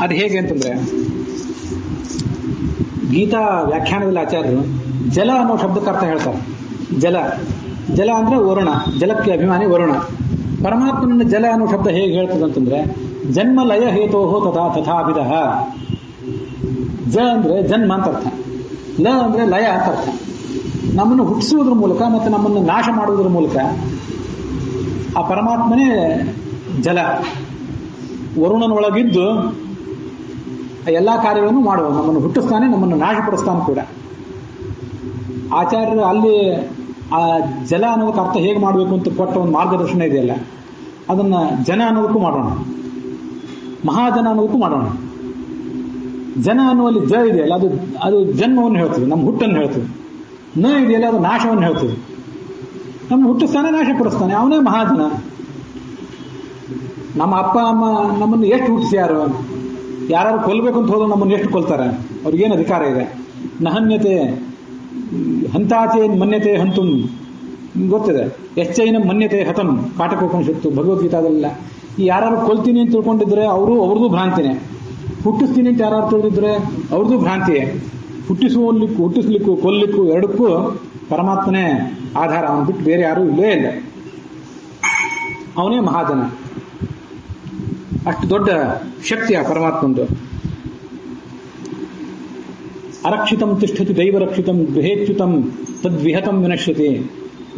ಅದು ಹೇಗೆ ಅಂತಂದ್ರೆ, ಗೀತಾ ವ್ಯಾಖ್ಯಾನದಲ್ಲಿ ಆಚಾರ್ಯರು ಜಲ ಅನ್ನೋ ಶಬ್ದಕ್ಕೆ ಅರ್ಥ ಹೇಳ್ತಾರೆ. ಜಲ ಜಲ ಅಂದ್ರೆ ವರುಣ, ಜಲಕ್ಕೆ ಅಭಿಮಾನಿ ವರುಣ. ಪರಮಾತ್ಮನ ಜಲ ಅನ್ನೋ ಶಬ್ದ ಹೇಗೆ ಹೇಳ್ತದೆ ಅಂತಂದ್ರೆ, ಜನ್ಮ ಲಯ ಹೇತೋಹೋ ತಥಾ ತಥಾವಿಧ. ಜ ಅಂದ್ರೆ ಜನ್ಮ ಅಂತ ಅರ್ಥ, ಲ ಅಂದ್ರೆ ಲಯ ಅಂತ ಅರ್ಥ. ನಮ್ಮನ್ನು ಹುಟ್ಟಿಸುವುದ್ರ ಮೂಲಕ ಮತ್ತು ನಮ್ಮನ್ನು ನಾಶ ಮಾಡುವುದರ ಮೂಲಕ ಆ ಪರಮಾತ್ಮನೇ ಜಲ, ವರುಣನೊಳಗಿದ್ದು ಎಲ್ಲಾ ಕಾರ್ಯಗಳನ್ನು ಮಾಡುವ, ನಮ್ಮನ್ನು ಹುಟ್ಟಿಸ್ತಾನೆ, ನಮ್ಮನ್ನು ನಾಶಪಡಿಸ್ತಾನೆ ಕೂಡ. ಆಚಾರ್ಯರು ಅಲ್ಲಿ ಆ ಜಲ ಅನ್ನೋದಕ್ಕೆ ಅರ್ಥ ಹೇಗೆ ಮಾಡಬೇಕು ಅಂತ ಕೊಟ್ಟ ಒಂದು ಮಾರ್ಗದರ್ಶನ ಇದೆಯಲ್ಲ, ಅದನ್ನ ಜನ ಅನ್ನೋದಕ್ಕೂ ಮಾಡೋಣ, ಮಹಾಜನ ಅನ್ನೋದಕ್ಕೂ ಮಾಡೋಣ. ಜನ ಅನ್ನುವಲ್ಲಿ ಜ ಇದೆಯಲ್ಲ, ಅದು ಜನ್ಮವನ್ನು ಹೇಳ್ತದೆ, ನಮ್ಮ ಹುಟ್ಟನ್ನು ಹೇಳ್ತದೆ. ನ ಇದೆಯಲ್ಲ, ಅದು ನಾಶವನ್ನು ಹೇಳ್ತದೆ. ನಮ್ಮ ಹುಟ್ಟಿಸ್ತಾನೆ, ನಾಶಪಡಿಸ್ತಾನೆ, ಅವನೇ ಮಹಾಜನ. ನಮ್ಮ ಅಪ್ಪ ಅಮ್ಮ ನಮ್ಮನ್ನು ಎಷ್ಟು ಹುಟ್ಟಿಸ್ಯಾರು? ಯಾರು ಕೊಲ್ಲಬೇಕು ಅಂತ ಹೋದ್ರೆ ನಮ್ಮನ್ನು ಎಷ್ಟು ಕೊಲ್ತಾರೆ? ಅವ್ರಿಗೇನು ಅಧಿಕಾರ ಇದೆ? ನಹನ್ಯತೆ ಹಂತಾಚೆ ಮನ್ಯತೆ ಹಂತುಂ ಗೊತ್ತಿದೆ, ಎಚ್ಚೈನ ಮನ್ಯತೆ ಹತಂ ಕಾಟಕೋಪನಿಷತ್ತು ಭಗವದ್ಗೀತಾದಲ್ಲ. ಈ ಯಾರು ಕೊಲ್ತೀನಿ ಅಂತ ತಿಳ್ಕೊಂಡಿದ್ರೆ ಅವ್ರದ್ದು ಭ್ರಾಂತಿನೇ, ಹುಟ್ಟಿಸ್ತೀನಿ ಅಂತ ಯಾರು ತಿಳಿದಿದ್ರೆ ಅವ್ರದ್ದು ಭ್ರಾಂತಿಯೇ. ಹುಟ್ಟಿಸ್ಲಿಕ್ಕೂ ಕೊಲ್ಲಿಕ್ಕೂ ಎರಡಕ್ಕೂ ಪರಮಾತ್ಮನೇ ಆಧಾರ, ಅವನು ಬಿಟ್ಟು ಬೇರೆ ಯಾರೂ ಇಲ್ಲೇ ಇಲ್ಲ. ಅವನೇ ಮಹಾಜನ. ಅಷ್ಟು ದೊಡ್ಡ ಶಕ್ತಿಯ ಪರಮಾತ್ಮಂದು. ಅರಕ್ಷಿತಂ ತಿಷ್ಠತಿ ದೈವರಕ್ಷಿತಂ ಗೃಹೇಚ್ಯುತಂ ತದ್ವಿಹತಂ ವಿನಶ್ಯತಿ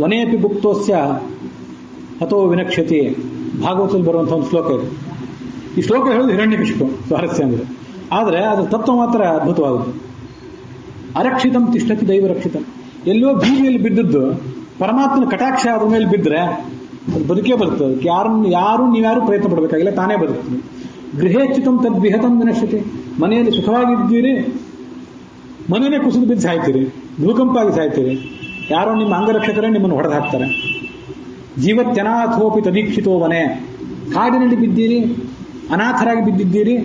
ವನೇಪಿ ಭುಕ್ತೋಸ್ಯ ಹತೋ ವಿನಕ್ಷ್ಯತಿ. ಭಾಗವತದಲ್ಲಿ ಬರುವಂತಹ ಒಂದು ಶ್ಲೋಕ ಇದೆ. ಈ ಶ್ಲೋಕ ಹೇಳೋದು ಹಿರಣ್ಯಕಶಿಪು, ಸ್ವಾರಸ್ಯ ಅಂದರೆ. ಆದರೆ ಅದರ ತತ್ವ ಮಾತ್ರ ಅದ್ಭುತವಾದದ್ದು. ಅರಕ್ಷಿತಂ ತಿಷ್ಠತಿ ದೈವರಕ್ಷಿತಂ. ಎಲ್ಲೋ ಭೂಮಿಯಲ್ಲಿ ಬಿದ್ದದ್ದು ಪರಮಾತ್ಮನ ಕಟಾಕ್ಷ ಅದ್ರ ಮೇಲೆ ಬಿದ್ದರೆ ಅದು ಬದುಕೇ ಬದುಕ್ತದೆ. ಯಾರು ನೀವ್ಯಾರು ಪ್ರಯತ್ನ ಪಡಬೇಕಾಗಿಲ್ಲ, ತಾನೇ ಬದುಕ್ತದೆ. ಗೃಹೇಚ್ಯುತಂ ತದ್ವಿಹತಂ ವಿನಶ್ಯತಿ. ಮನೆಯಲ್ಲಿ ಸುಖವಾಗಿದ್ದೀರಿ, ಮನೆಯೇ ಕುಸಿದು ಬಿದ್ದು ಸಾಯ್ತೀರಿ, ಭೂಕಂಪ ಆಗಿ ಸಾಯ್ತೀರಿ. ಯಾರೋ ನಿಮ್ಮ ಅಂಗರಕ್ಷಕರೇ ನಿಮ್ಮನ್ನು ಹೊಡೆದು ಹಾಕ್ತಾರೆ. ಜೀವತ್ಯನಾಥೋಪಿ ತದೀಕ್ಷಿತೋ ವನೆ. ಕಾಡಿನಲ್ಲಿ ಬಿದ್ದೀರಿ, ಅನಾಥರಾಗಿ ಬಿದ್ದಿದ್ದೀರಿ,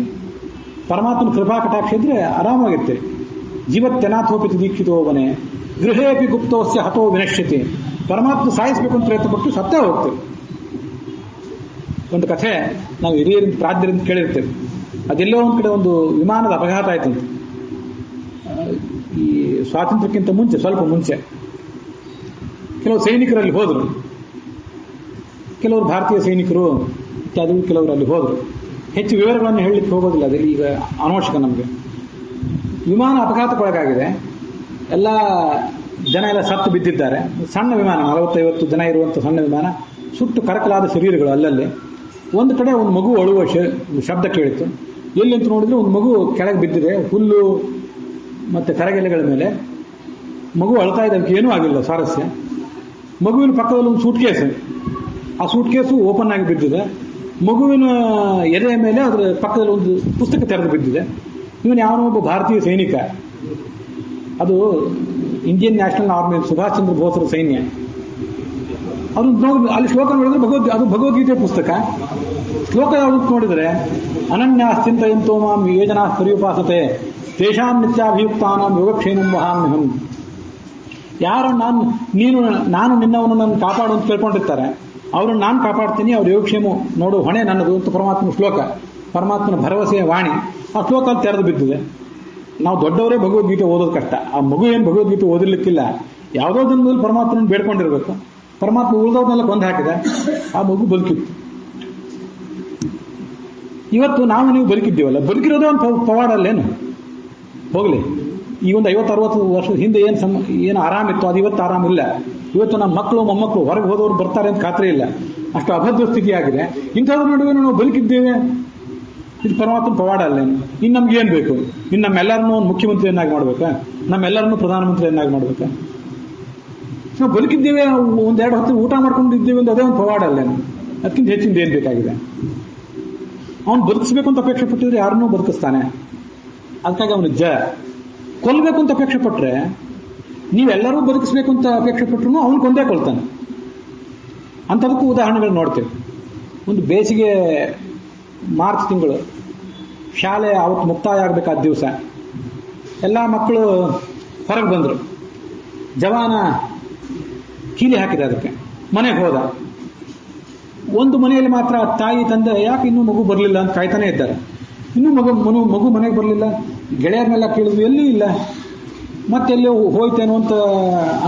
ಪರಮಾತ್ಮನ ಕೃಪಾ ಕಟಾಕ್ಷ ಇದ್ರೆ ಆರಾಮಾಗಿರ್ತೀರಿ. ಜೀವತ್ಯನಾಥೋಪಿ ತದೀಕ್ಷಿತೋ ವನೆ ಗೃಹೇಪಿ ಗುಪ್ತೋಸ್ಯ ಹತೋ ವಿನಶ್ಯತಿ. ಪರಮಾತ್ಮ ಸಾಯಿಸಬೇಕು ಅಂತ ಪ್ರಯತ್ನಪಟ್ಟು ಸತ್ತೇ ಹೋಗ್ತೀವಿ. ಒಂದು ಕಥೆ ನಾವು ಹಿರಿಯರಿಂದ ಪ್ರಾಜ್ಯರಿಂದ ಕೇಳಿರ್ತೇವೆ. ಅದೆಲ್ಲೋ ಒಂದು ಕಡೆ ಒಂದು ವಿಮಾನದ ಅಪಘಾತ ಆಯ್ತಂತೆ. ಈ ಸ್ವಾತಂತ್ರ್ಯಕ್ಕಿಂತ ಮುಂಚೆ, ಸ್ವಲ್ಪ ಮುಂಚೆ ಕೆಲವು ಸೈನಿಕರಲ್ಲಿ ಹೋದರು. ಕೆಲವರು ಭಾರತೀಯ ಸೈನಿಕರು ಇತ್ಯಾದಿ, ಕೆಲವರು ಅಲ್ಲಿ ಹೋದರು. ಹೆಚ್ಚು ವಿವರಗಳನ್ನು ಹೇಳಲಿಕ್ಕೆ ಹೋಗೋದಿಲ್ಲ, ಅದರಲ್ಲಿ ಈಗ ಅನವಶ್ಯಕ ನಮಗೆ. ವಿಮಾನ ಅಪಘಾತಕ್ಕೊಳಗಾಗಿದೆ, ಎಲ್ಲ ಜನ ಎಲ್ಲ ಸತ್ತು ಬಿದ್ದಿದ್ದಾರೆ. ಸಣ್ಣ ವಿಮಾನ, 40-50 ಜನ ಇರುವಂಥ ಸಣ್ಣ ವಿಮಾನ, ಸುಟ್ಟು ಕರಕಲಾದ ಶರೀರಗಳು ಅಲ್ಲಲ್ಲಿ. ಒಂದು ಕಡೆ ಒಂದು ಮಗು ಅಳುವ ಶಬ್ದ ಕೇಳಿತು. ಎಲ್ಲಿ ಅಂತ ನೋಡಿದ್ರೆ ಒಂದು ಮಗು ಕೆಳಗೆ ಬಿದ್ದಿದೆ, ಹುಲ್ಲು ಮತ್ತೆ ಕರಗೆಲೆಗಳ ಮೇಲೆ. ಮಗು ಅಳ್ತಾ ಇದ್ದಕ್ಕೆ ಏನೂ ಆಗಿಲ್ಲ. ಸ್ವಾರಸ್ಯ, ಮಗುವಿನ ಪಕ್ಕದಲ್ಲಿ ಒಂದು ಸೂಟ್ಕೇಸ್, ಆ ಸೂಟ್ಕೇಸು ಓಪನ್ ಆಗಿ ಬಿದ್ದಿದೆ. ಮಗುವಿನ ಎದೆಯ ಮೇಲೆ ಅದರ ಪಕ್ಕದಲ್ಲಿ ಒಂದು ಪುಸ್ತಕ ತೆರೆದು ಬಿದ್ದಿದೆ. ಇವನು ಯಾವನೋ ಒಬ್ಬ ಭಾರತೀಯ ಸೈನಿಕ, ಅದು Indian national army, Subhash Chandra ಬೋಸ್ರ ಸೈನ್ಯ. ಅದು ನೋಡಿ ಅಲ್ಲಿ ಶ್ಲೋಕ ನೋಡಿದ್ರೆ ಅದು ಭಗವದ್ಗೀತೆ ಪುಸ್ತಕ. ಶ್ಲೋಕ ಯಾವುದು ನೋಡಿದ್ರೆ, ಅನನ್ಯಾಶ್ಚಿಂತಯಂತೋ ಮಾಂ ಯೋಜನಾ ಪರ್ಯುಪಾಸತೆ ತೇಷಾಂ ನಿತ್ಯಾಭಿಯುಕ್ತಾನಾಂ ಯೋಗಕ್ಷೇಮಂ ವಹಾಮ್ಯಹಂ. ಯಾರು ನಾನು ನಿನ್ನವನು ನನ್ನ ಕಾಪಾಡು ಅಂತ ಕೇಳ್ಕೊಂಡಿರ್ತಾರೆ, ಅವ್ರನ್ನ ನಾನು ಕಾಪಾಡ್ತೀನಿ, ಅವ್ರ ಯೋಗಕ್ಷೇಮ ನೋಡು ಹೊಣೆ ನನ್ನದು ಅಂತ ಪರಮಾತ್ಮನ ಶ್ಲೋಕ, ಪರಮಾತ್ಮನ ಭರವಸೆಯ ವಾಣಿ. ಆ ಶ್ಲೋಕ ಅಲ್ಲಿ ತೆರೆದು ಬಿದ್ದಿದೆ. ನಾವು ದೊಡ್ಡವರೇ ಭಗವದ್ಗೀತೆ ಓದೋದು ಕಷ್ಟ. ಆ ಮಗು ಏನು ಭಗವದ್ಗೀತೆ ಓದಿರ್ಲಿಕ್ಕಿಲ್ಲ, ಯಾವುದೋ ಜನ್ಮದಲ್ಲಿ ಪರಮಾತ್ಮನ ಬೇಡ್ಕೊಂಡಿರ್ಬೇಕು. ಪರಮಾತ್ಮ ಉಳಿದವ್ರನ್ನೆಲ್ಲ ಕೊಂದು ಹಾಕಿದೆ, ಆ ಮಗು ಬದುಕಿತ್ತು. ಇವತ್ತು ನೀವು ಬದುಕಿದ್ದೀವಲ್ಲ, ಬದುಕಿರೋದೇ ಒಂದು ಪವಾಡಲ್ಲೇನು? ಹೋಗ್ಲಿ, ಈ ಒಂದು 50-60 ವರ್ಷದ ಹಿಂದೆ ಏನು ಆರಾಮಿತ್ತು, ಅದು ಇವತ್ತು ಆರಾಮಿಲ್ಲ. ಇವತ್ತು ನಮ್ಮ ಮಕ್ಕಳು ಮೊಮ್ಮಕ್ಕಳು ಹೊರಗೆ ಹೋದವರು ಬರ್ತಾರೆ ಅಂತ ಖಾತ್ರಿ ಇಲ್ಲ, ಅಷ್ಟು ಅಭದ್ರ ಸ್ಥಿತಿ ಆಗಿದೆ. ಇಂಥವ್ರ ನಡುವೆ ನಾವು ಬದುಕಿದ್ದೇವೆ, ಇದು ಪರಮಾತ್ಮನ ಪವಾಡ ಅಲ್ಲೇನು? ಇನ್ನು ನಮ್ಗೆ ಏನು ಬೇಕು? ಇನ್ನು ನಮ್ಮೆಲ್ಲರನ್ನೂ ಒಂದು ಮುಖ್ಯಮಂತ್ರಿಯನ್ನಾಗಿ ಮಾಡ್ಬೇಕಾ? ನಮ್ಮೆಲ್ಲರನ್ನೂ ಪ್ರಧಾನಮಂತ್ರಿಯನ್ನಾಗಿ ಮಾಡ್ಬೇಕಾ? ನಾವು ಬದುಕಿದ್ದೇವೆ, ಒಂದೆರಡು ಹೊತ್ತು ಊಟ ಮಾಡ್ಕೊಂಡಿದ್ದೇವೆ ಅಂತ ಅದೇ ಒಂದು ಪವಾಡ ಅಲ್ಲೇನು? ಅದಕ್ಕಿಂತ ಹೆಚ್ಚಿಂದ ಏನು ಬೇಕಾಗಿದೆ? ಅವನು ಬದುಕಿಸ್ಬೇಕು ಅಂತ ಅಪೇಕ್ಷೆ ಪಟ್ಟಿದ್ರೆ ಯಾರನ್ನೂ ಬದುಕಿಸ್ತಾನೆ. ಅದಕ್ಕಾಗಿ ಅವನು ಕೊಲ್ಲಬೇಕು ಅಂತ ಅಪೇಕ್ಷೆ ಪಟ್ಟರೆ, ನೀವೆಲ್ಲರೂ ಬದುಕಿಸ್ಬೇಕು ಅಂತ ಅಪೇಕ್ಷೆ ಪಟ್ಟರು ಅವನು ಕೊಂದೇ ಕೊಲ್ತಾನೆ. ಅಂಥದಕ್ಕೂ ಉದಾಹರಣೆಗಳು ನೋಡ್ತೇವೆ. ಒಂದು ಬೇಸಿಗೆ ಮಾರ್ಚ್ ತಿಂಗಳು, ಶಾಲೆ ಅವತ್ತು ಮುಕ್ತಾಯ ಆಗಬೇಕಾದ ದಿವಸ, ಎಲ್ಲ ಮಕ್ಕಳು ಹೊರಗೆ ಬಂದರು. ಜವಾನ ಕೀಲಿ ಹಾಕಿದೆ ಅದಕ್ಕೆ, ಮನೆಗೆ ಹೋದ. ಒಂದು ಮನೆಯಲ್ಲಿ ಮಾತ್ರ ತಾಯಿ ತಂದೆ ಯಾಕೆ ಇನ್ನೂ ಮಗು ಬರಲಿಲ್ಲ ಅಂತ ಕಾಯ್ತಾನೆ ಇದ್ದಾರೆ. ಇನ್ನೂ ಮಗು ಮನೆಗೆ ಬರಲಿಲ್ಲ. ಗೆಳೆಯರನ್ನೆಲ್ಲ ಕೇಳಿದ್ವಿ, ಎಲ್ಲಿ ಇಲ್ಲ. ಮತ್ತೆಲ್ಲೋ ಹೋಯ್ತೇನೋ ಅಂತ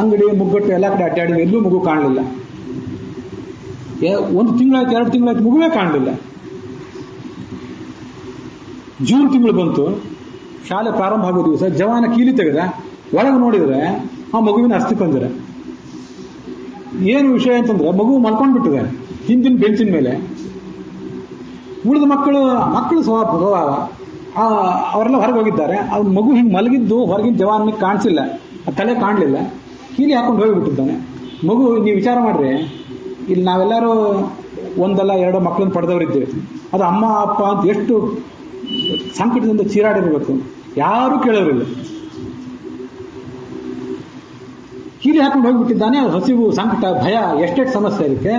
ಅಂಗಡಿ ಮುಗ್ಗಟ್ಟು ಎಲ್ಲ ಕಡೆ ಅಡ್ಡಾಡಿದ್ವಿ, ಎಲ್ಲೂ ಮಗು ಕಾಣಲಿಲ್ಲ. 1 ತಿಂಗಳಾಯ್ತು, 2 ತಿಂಗಳಾಯ್ತು, ಮಗುವೇ ಕಾಣಲಿಲ್ಲ. ಜೂನ್ ತಿಂಗಳು ಬಂತು, ಶಾಲೆ ಪ್ರಾರಂಭ ಆಗೋ ದಿವಸ ಜವಾನ ಕೀಲಿ ತೆಗೆದ, ಒಳಗೆ ನೋಡಿದ್ರೆ ಆ ಮಗುವಿನ ಅಸ್ಥಿಪಂಜರ. ಏನು ವಿಷಯ ಅಂತಂದ್ರೆ ಮಗು ಮಲ್ಕೊಂಡ್ಬಿಟ್ಟಿದೆ ಹಿಂದಿನ ಬೆಂಚಿನ ಮೇಲೆ. ಉಳಿದ ಮಕ್ಕಳು ಸ್ವಭಾವ ಅವರೆಲ್ಲ ಹೊರಗೆ ಹೋಗಿದ್ದಾರೆ. ಅವ್ರ ಮಗು ಹಿಂಗೆ ಮಲಗಿದ್ದು ಹೊರಗಿನ ಜವಾನಿಗೆ ಕಾಣಿಸಿಲ್ಲ, ತಲೆ ಕಾಣಲಿಲ್ಲ, ಕೀಲಿ ಹಾಕೊಂಡು ಹೋಗಿಬಿಟ್ಟಿದ್ದಾನೆ. ಮಗು, ನೀವು ವಿಚಾರ ಮಾಡ್ರಿ, ಇಲ್ಲಿ ನಾವೆಲ್ಲರೂ 1 ಅಲ್ಲ 2 ಮಕ್ಕಳನ್ನು ಪಡೆದವರಿದ್ದೇವೆ. ಅದು ಅಮ್ಮ ಅಪ್ಪ ಅಂತ ಎಷ್ಟು ಸಂಕಟದಿಂದ ಚೀರಾಡಿರ್ಬೇಕು, ಯಾರೂ ಕೇಳೋರಿಲ್ಲ. ಕೀಲಿ ಹಾಕೊಂಡು ಹೋಗಿಬಿಟ್ಟಿದ್ದಾನೆ. ಹಸಿವು, ಸಂಕಟ, ಭಯ, ಎಷ್ಟೆಷ್ಟು ಸಮಸ್ಯೆ ಅದಕ್ಕೆ.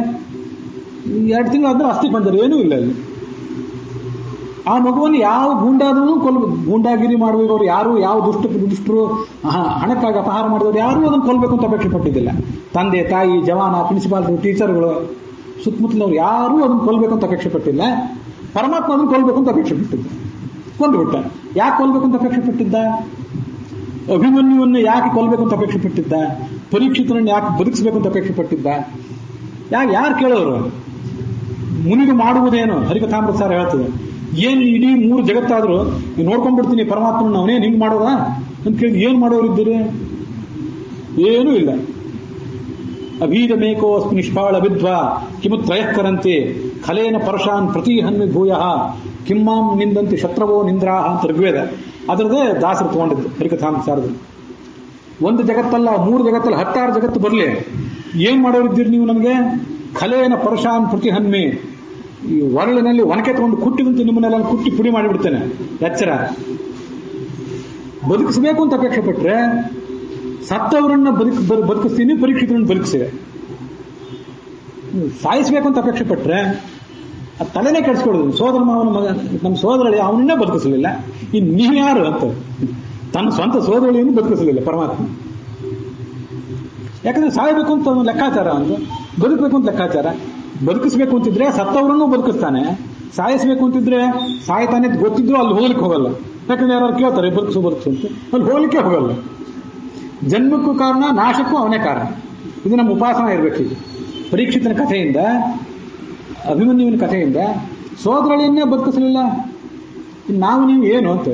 2 ತಿಂಗಳಾದ್ರೂ ಅಸ್ಥಿ ಪಂಜರ ಏನೂ ಇಲ್ಲ ಅಲ್ಲಿ. ಆ ಮಗುವನ್ನು ಯಾವ ಗೂಂಡಾದರೂ ಗೂಂಡಾಗಿರಿ ಮಾಡುವವರು ಯಾರು, ಯಾವ ದುಷ್ಟರು ಹಣಕ್ಕಾಗಿ ಅಪಹಾರ ಮಾಡಿದವರು ಯಾರೂ ಅದನ್ನು ಕೊಲ್ಲಬೇಕು ಅಂತ ಅಪೇಕ್ಷೆ ಪಟ್ಟಿದ್ದಿಲ್ಲ. ತಂದೆ ತಾಯಿ, ಜವಾನ, ಪ್ರಿನ್ಸಿಪಾಲ್ರು, ಟೀಚರ್ಗಳು, ಸುತ್ತಮುತ್ತಲವರು ಯಾರೂ ಅದನ್ನು ಕೊಲ್ಲಬೇಕು ಅಂತ ಅಪೇಕ್ಷೆ ಪಟ್ಟಿಲ್ಲ. ಪರಮಾತ್ಮ ಅದನ್ನು ಕೊಲ್ಲಬೇಕು ಅಂತ ಅಪೇಕ್ಷೆ ಪಟ್ಟಿದ್ದ, ಕೊಂದುಬಿಟ್ಟ. ಯಾಕೆ ಕೊಲ್ಲಬೇಕು ಅಂತ ಅಪೇಕ್ಷೆ ಪಟ್ಟಿದ್ದ? ಅಭಿಮನ್ಯುವನ್ನು ಯಾಕೆ ಕೊಲ್ಲಬೇಕು ಅಂತ ಅಪೇಕ್ಷೆ ಪಟ್ಟಿದ್ದ? ಪರೀಕ್ಷಿತನನ್ನು ಯಾಕೆ ಬದುಕಿಸಬೇಕು ಅಂತ ಅಪೇಕ್ಷೆ ಪಟ್ಟಿದ್ದ? ಯಾರು ಕೇಳೋರು? ಮುನಿಗೆ ಮಾಡುವುದೇನು? ಹರಿಕಥಾಮೃತ ಸಾರ ಹೇಳ್ತದೆ, ಏನ್ ಇಡೀ 3 ಜಗತ್ತಾದ್ರೂ ನೋಡ್ಕೊಂಡ್ಬಿಡ್ತೀನಿ ಪರಮಾತ್ಮನ, ಅವನೇನು ಹಿಂಗೆ ಮಾಡೋದ ಅಂತ ಕೇಳಿ ಏನ್ ಮಾಡೋರಿದ್ದೀರಿ? ಏನೂ ಇಲ್ಲ. ಅಭೀದ ಮೇಕೋಸ್ಮಿ ನಿಷ್ಫಾಳ ವಿದ್ವಾ ಕಿಮು ತ್ರಯಕ್ಕರಂತೆ ಖಲೇನ ಪರಶಾನ್ ಪ್ರತಿಹನ್ಮಿ ಭೂಯ ಕಿಮ್ಮಾಂ ನಿಂದಂತೆ ಶತ್ರವೋ ನಿಂದ್ರಾಹ ಅಂತ ಋಗ್ವೇದ. ಅದರದೇ ದಾಸರು ತಗೊಂಡಿದ್ದು ಹರಿಕಥಾಮೃತಸಾರದಲ್ಲಿ. 1 ಜಗತ್ತಲ್ಲ, 3 ಜಗತ್ತಲ್ಲ, 16 ಜಗತ್ತು ಬರಲಿ, ಏನ್ ಮಾಡೋರಿದ್ದೀರಿ ನೀವು ನಮಗೆ? ಖಲೇನ ಪರಶಾನ್ ಪ್ರತಿಹನ್ಮಿ, ಈ ಒರಳಿನಲ್ಲಿ ಒನಕೆ ತಗೊಂಡು ಕುಟ್ಟಿದಂತೆ ನಿಮ್ಮನ್ನೆಲ್ಲ ಕುಟ್ಟಿ ಪುಡಿ ಮಾಡಿಬಿಡ್ತೇನೆ. ಎಚ್ಚರ. ಬದುಕಿಸಬೇಕು ಅಂತ ಅಪೇಕ್ಷೆ ಪಟ್ರೆ ಸತ್ತವರನ್ನ ಬದುಕಿಸ್ತೀನಿ, ಪರೀಕ್ಷಿತರನ್ನು ಬದುಕಿಸಿವೆ. ಸಾಯಿಸಬೇಕು ಅಂತ ಅಪೇಕ್ಷೆ ಪಟ್ರೆ ಆ ತಲೆನೇ ಕೆಡಿಸ್ಕೊಡೋದು. ಸೋದರ ಮಾವನ ಮಗ, ನಮ್ಮ ಸೋದರಳಿ, ಅವನನ್ನೇ ಬದುಕಿಸಲಿಲ್ಲ, ಇನ್ನು ನೀವ್ಯಾರು ಅಂತ ತನ್ನ ಸ್ವಂತ ಸೋದರಳಿಯನ್ನು ಬದುಕಿಸಲಿಲ್ಲ ಪರಮಾತ್ಮ. ಯಾಕಂದ್ರೆ ಸಾಯಬೇಕು ಅಂತ ಲೆಕ್ಕಾಚಾರ, ಅಂತ ಬದುಕಬೇಕು ಅಂತ ಲೆಕ್ಕಾಚಾರ. ಬದುಕಿಸ್ಬೇಕು ಅಂತಿದ್ರೆ ಸತ್ತವರನ್ನು ಬದುಕಿಸ್ತಾನೆ, ಸಾಯಿಸಬೇಕು ಅಂತಿದ್ರೆ ಸಾಯ್ತಾನೆ ಗೊತ್ತಿದ್ರು ಅಲ್ಲಿ ಹೋಗ್ಲಿಕ್ಕೆ ಹೋಗಲ್ಲ. ಯಾಕಂದ್ರೆ ಯಾರು ಕೇಳ್ತಾರೆ ಬದುಕಿಸು ಅಂತ, ಅಲ್ಲಿ ಹೋಗ್ಲಿಕ್ಕೆ ಹೋಗಲ್ಲ. ಜನ್ಮಕ್ಕೂ ಕಾರಣ, ನಾಶಕ್ಕೂ ಅವನೇ ಕಾರಣ. ಇದು ನಮ್ಮ ಉಪಾಸನ ಇರಬೇಕೀಗ. ಪರೀಕ್ಷಿತನ ಕಥೆಯಿಂದ, ಅಭಿಮನ್ಯುವಿನ ಕಥೆಯಿಂದ ಸೋದರಳಿಯನ್ನೇ ಬದುಕಿಸಲಿಲ್ಲ, ನಾವು ನೀವು ಏನು ಅಂತ